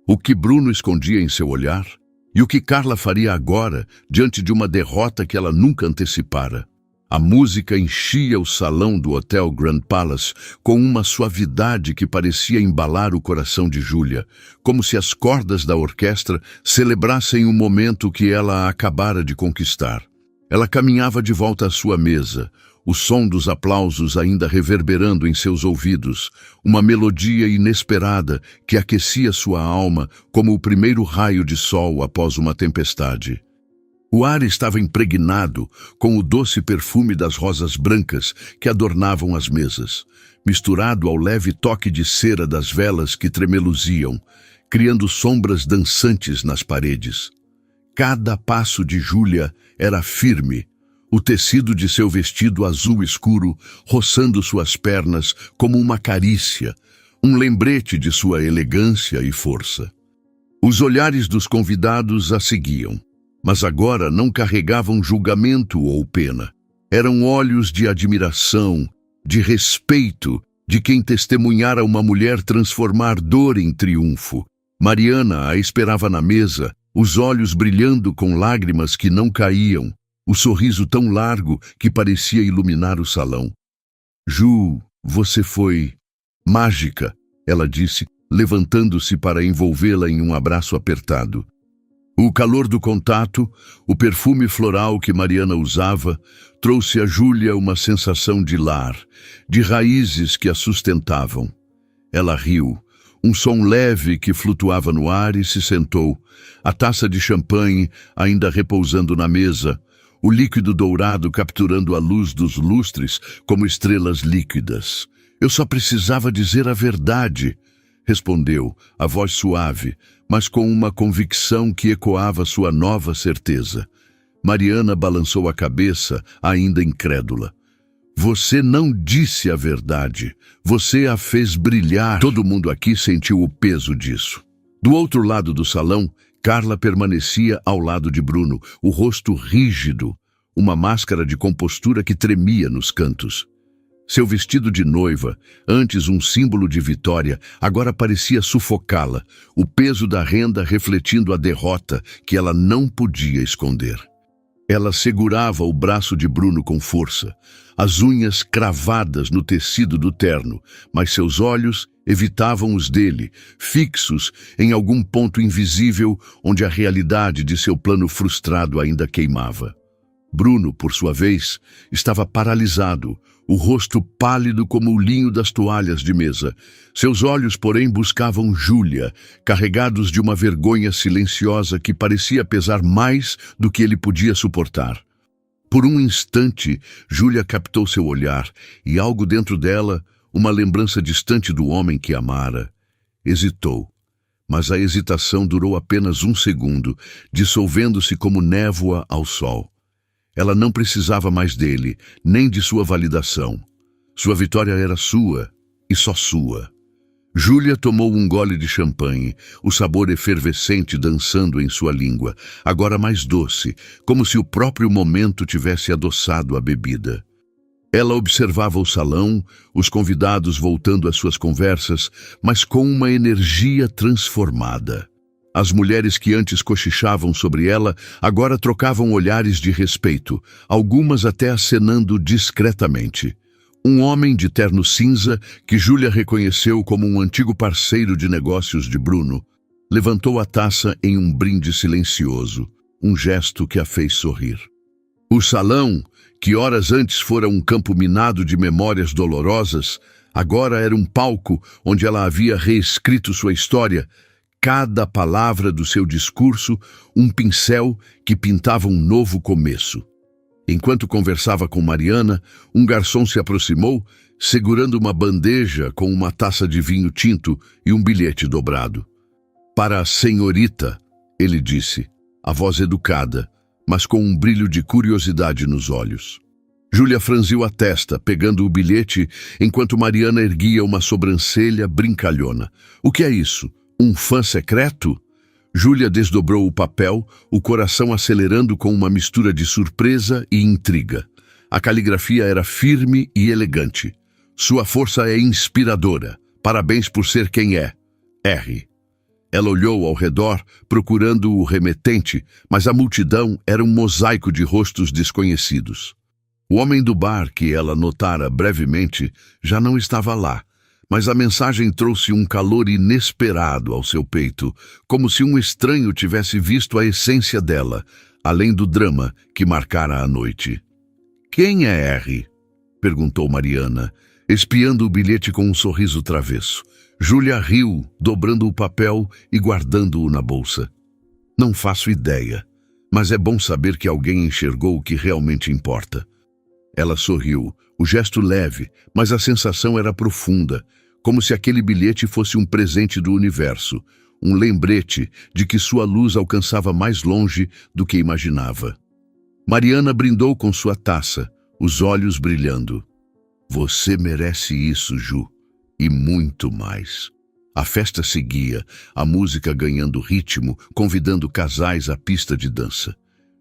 O que Bruno escondia em seu olhar e o que Carla faria agora diante de uma derrota que ela nunca antecipara. A música enchia o salão do Hotel Grand Palace com uma suavidade que parecia embalar o coração de Júlia, como se as cordas da orquestra celebrassem o momento que ela acabara de conquistar. Ela caminhava de volta à sua mesa, o som dos aplausos ainda reverberando em seus ouvidos, uma melodia inesperada que aquecia sua alma como o primeiro raio de sol após uma tempestade. O ar estava impregnado com o doce perfume das rosas brancas que adornavam as mesas, misturado ao leve toque de cera das velas que tremeluziam, criando sombras dançantes nas paredes. Cada passo de Júlia era firme, o tecido de seu vestido azul escuro roçando suas pernas como uma carícia, um lembrete de sua elegância e força. Os olhares dos convidados a seguiam, mas agora não carregavam julgamento ou pena. Eram olhos de admiração, de respeito, de quem testemunhara uma mulher transformar dor em triunfo. Mariana a esperava na mesa, os olhos brilhando com lágrimas que não caíam, o sorriso tão largo que parecia iluminar o salão. Ju, você foi mágica, ela disse, levantando-se para envolvê-la em um abraço apertado. O calor do contato, o perfume floral que Mariana usava, trouxe a Júlia uma sensação de lar, de raízes que a sustentavam. Ela riu, um som leve que flutuava no ar e se sentou, a taça de champanhe ainda repousando na mesa, o líquido dourado capturando a luz dos lustres como estrelas líquidas. Eu só precisava dizer a verdade, respondeu, a voz suave, mas com uma convicção que ecoava sua nova certeza. Mariana balançou a cabeça, ainda incrédula. Você não disse a verdade. Você a fez brilhar. Todo mundo aqui sentiu o peso disso. Do outro lado do salão, Carla permanecia ao lado de Bruno, o rosto rígido, uma máscara de compostura que tremia nos cantos. Seu vestido de noiva, antes um símbolo de vitória, agora parecia sufocá-la, o peso da renda refletindo a derrota que ela não podia esconder. Ela segurava o braço de Bruno com força, as unhas cravadas no tecido do terno, mas seus olhos evitavam os dele, fixos em algum ponto invisível onde a realidade de seu plano frustrado ainda queimava. Bruno, por sua vez, estava paralisado, o rosto pálido como o linho das toalhas de mesa. Seus olhos, porém, buscavam Júlia, carregados de uma vergonha silenciosa que parecia pesar mais do que ele podia suportar. Por um instante, Júlia captou seu olhar, e algo dentro dela, uma lembrança distante do homem que amara. Hesitou, mas a hesitação durou apenas um segundo, dissolvendo-se como névoa ao sol. Ela não precisava mais dele, nem de sua validação. Sua vitória era sua, e só sua. Júlia tomou um gole de champanhe, o sabor efervescente dançando em sua língua, agora mais doce, como se o próprio momento tivesse adoçado a bebida. Ela observava o salão, os convidados voltando às suas conversas, mas com uma energia transformada. As mulheres que antes cochichavam sobre ela agora trocavam olhares de respeito, algumas até acenando discretamente. Um homem de terno cinza, que Júlia reconheceu como um antigo parceiro de negócios de Bruno, levantou a taça em um brinde silencioso, um gesto que a fez sorrir. O salão, que horas antes fora um campo minado de memórias dolorosas, agora era um palco onde ela havia reescrito sua história. Cada palavra do seu discurso, um pincel que pintava um novo começo. Enquanto conversava com Mariana, um garçom se aproximou, segurando uma bandeja com uma taça de vinho tinto e um bilhete dobrado. Para a senhorita, ele disse, a voz educada, mas com um brilho de curiosidade nos olhos. Júlia franziu a testa, pegando o bilhete, enquanto Mariana erguia uma sobrancelha brincalhona. O que é isso? Um fã secreto? Júlia desdobrou o papel, o coração acelerando com uma mistura de surpresa e intriga. A caligrafia era firme e elegante. Sua força é inspiradora. Parabéns por ser quem é. R. Ela olhou ao redor, procurando o remetente, mas a multidão era um mosaico de rostos desconhecidos. O homem do bar, que ela notara brevemente, já não estava lá. Mas a mensagem trouxe um calor inesperado ao seu peito, como se um estranho tivesse visto a essência dela, além do drama que marcara a noite. Quem é R? Perguntou Mariana, espiando o bilhete com um sorriso travesso. Júlia riu, dobrando o papel e guardando-o na bolsa. Não faço ideia. Mas é bom saber que alguém enxergou o que realmente importa. Ela sorriu, o gesto leve, mas a sensação era profunda, como se aquele bilhete fosse um presente do universo, um lembrete de que sua luz alcançava mais longe do que imaginava. Mariana brindou com sua taça, os olhos brilhando. Você merece isso, Ju, e muito mais. A festa seguia, a música ganhando ritmo, convidando casais à pista de dança.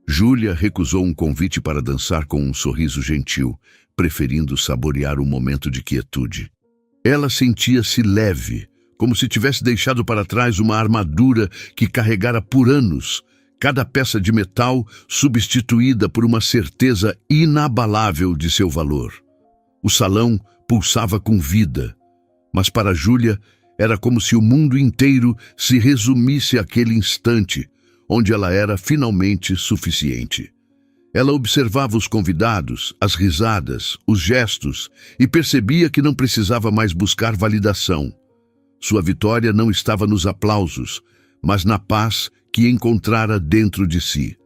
Júlia recusou um convite para dançar com um sorriso gentil, preferindo saborear um momento de quietude. Ela sentia-se leve, como se tivesse deixado para trás uma armadura que carregara por anos, cada peça de metal substituída por uma certeza inabalável de seu valor. O salão pulsava com vida, mas para Júlia era como se o mundo inteiro se resumisse àquele instante, onde ela era finalmente suficiente. Ela observava os convidados, as risadas, os gestos e percebia que não precisava mais buscar validação. Sua vitória não estava nos aplausos, mas na paz que encontrara dentro de si.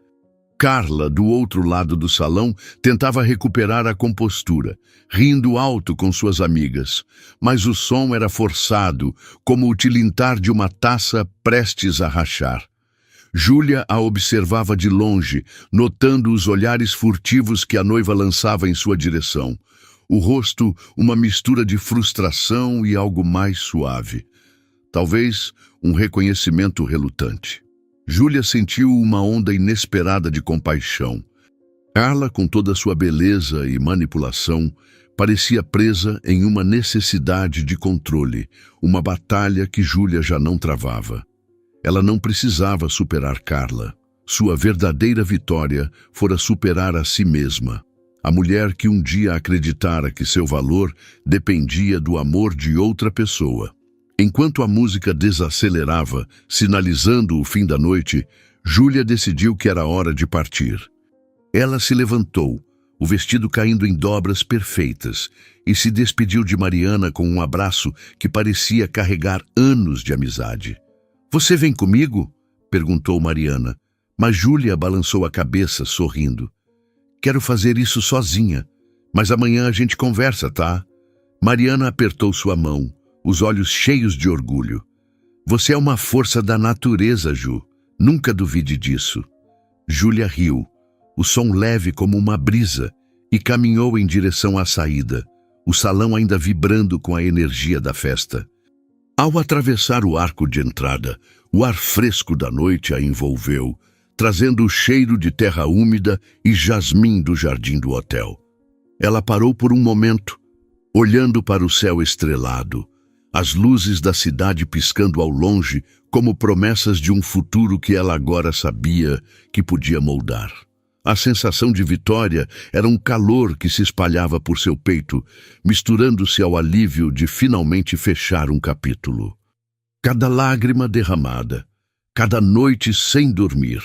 Carla, do outro lado do salão, tentava recuperar a compostura, rindo alto com suas amigas, mas o som era forçado, como o tilintar de uma taça prestes a rachar. Júlia a observava de longe, notando os olhares furtivos que a noiva lançava em sua direção. O rosto, uma mistura de frustração e algo mais suave. Talvez um reconhecimento relutante. Júlia sentiu uma onda inesperada de compaixão. Carla, com toda sua beleza e manipulação, parecia presa em uma necessidade de controle, uma batalha que Júlia já não travava. Ela não precisava superar Carla. Sua verdadeira vitória fora superar a si mesma. A mulher que um dia acreditara que seu valor dependia do amor de outra pessoa. Enquanto a música desacelerava, sinalizando o fim da noite, Júlia decidiu que era hora de partir. Ela se levantou, o vestido caindo em dobras perfeitas, e se despediu de Mariana com um abraço que parecia carregar anos de amizade. "Você vem comigo?" perguntou Mariana, mas Júlia balançou a cabeça, sorrindo. "Quero fazer isso sozinha, mas amanhã a gente conversa, tá?" Mariana apertou sua mão, os olhos cheios de orgulho. "Você é uma força da natureza, Ju. Nunca duvide disso." Júlia riu, o som leve como uma brisa, e caminhou em direção à saída, o salão ainda vibrando com a energia da festa. Ao atravessar o arco de entrada, o ar fresco da noite a envolveu, trazendo o cheiro de terra úmida e jasmim do jardim do hotel. Ela parou por um momento, olhando para o céu estrelado, as luzes da cidade piscando ao longe como promessas de um futuro que ela agora sabia que podia moldar. A sensação de vitória era um calor que se espalhava por seu peito, misturando-se ao alívio de finalmente fechar um capítulo. Cada lágrima derramada, cada noite sem dormir,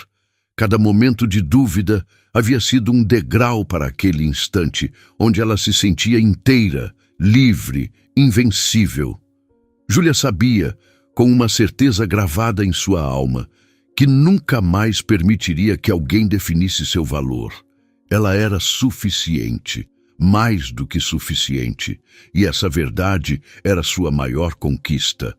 cada momento de dúvida havia sido um degrau para aquele instante onde ela se sentia inteira, livre, invencível. Júlia sabia, com uma certeza gravada em sua alma, que nunca mais permitiria que alguém definisse seu valor. Ela era suficiente, mais do que suficiente, e essa verdade era sua maior conquista.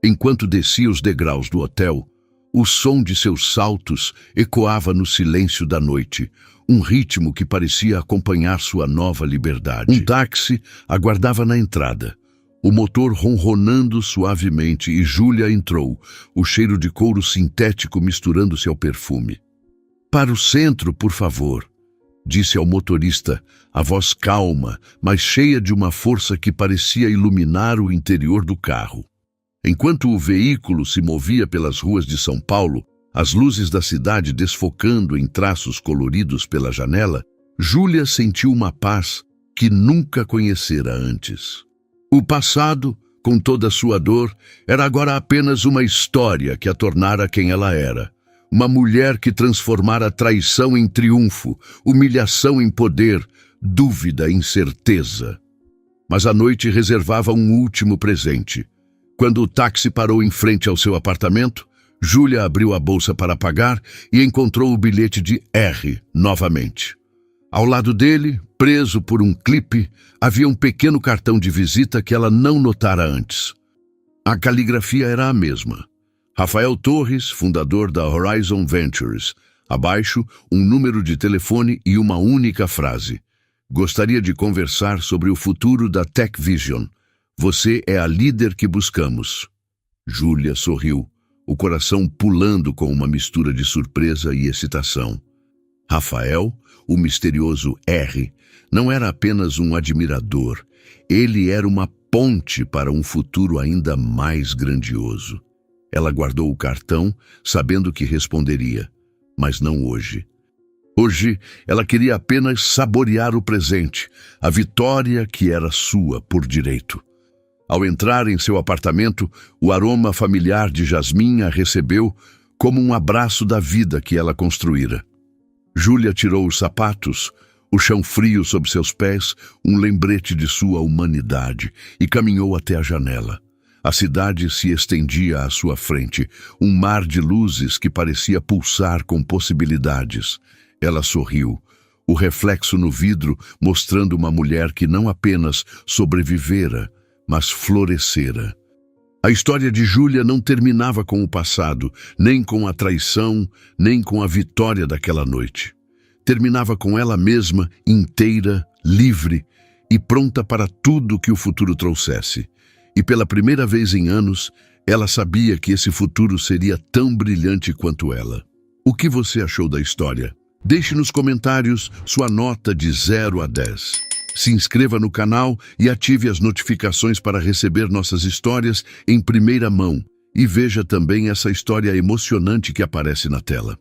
Enquanto descia os degraus do hotel, o som de seus saltos ecoava no silêncio da noite, um ritmo que parecia acompanhar sua nova liberdade. Um táxi aguardava na entrada, o motor ronronando suavemente, e Júlia entrou, o cheiro de couro sintético misturando-se ao perfume. "Para o centro, por favor", disse ao motorista, a voz calma, mas cheia de uma força que parecia iluminar o interior do carro. Enquanto o veículo se movia pelas ruas de São Paulo, as luzes da cidade desfocando em traços coloridos pela janela, Júlia sentiu uma paz que nunca conhecera antes. O passado, com toda a sua dor, era agora apenas uma história que a tornara quem ela era. Uma mulher que transformara traição em triunfo, humilhação em poder, dúvida em certeza. Mas a noite reservava um último presente. Quando o táxi parou em frente ao seu apartamento, Júlia abriu a bolsa para pagar e encontrou o bilhete de R novamente. Ao lado dele, preso por um clipe, havia um pequeno cartão de visita que ela não notara antes. A caligrafia era a mesma. Rafael Torres, fundador da Horizon Ventures. Abaixo, um número de telefone e uma única frase. Gostaria de conversar sobre o futuro da Tech Vision. Você é a líder que buscamos. Júlia sorriu, o coração pulando com uma mistura de surpresa e excitação. Rafael, o misterioso R, não era apenas um admirador. Ele era uma ponte para um futuro ainda mais grandioso. Ela guardou o cartão, sabendo que responderia, mas não hoje. Hoje, ela queria apenas saborear o presente, a vitória que era sua por direito. Ao entrar em seu apartamento, o aroma familiar de jasmim a recebeu como um abraço da vida que ela construíra. Júlia tirou os sapatos, o chão frio sob seus pés, um lembrete de sua humanidade, e caminhou até a janela. A cidade se estendia à sua frente, um mar de luzes que parecia pulsar com possibilidades. Ela sorriu, o reflexo no vidro mostrando uma mulher que não apenas sobrevivera, mas florescera. A história de Júlia não terminava com o passado, nem com a traição, nem com a vitória daquela noite. Terminava com ela mesma, inteira, livre e pronta para tudo que o futuro trouxesse. E pela primeira vez em anos, ela sabia que esse futuro seria tão brilhante quanto ela. O que você achou da história? Deixe nos comentários sua nota de 0 a 10. Se inscreva no canal e ative as notificações para receber nossas histórias em primeira mão. E veja também essa história emocionante que aparece na tela.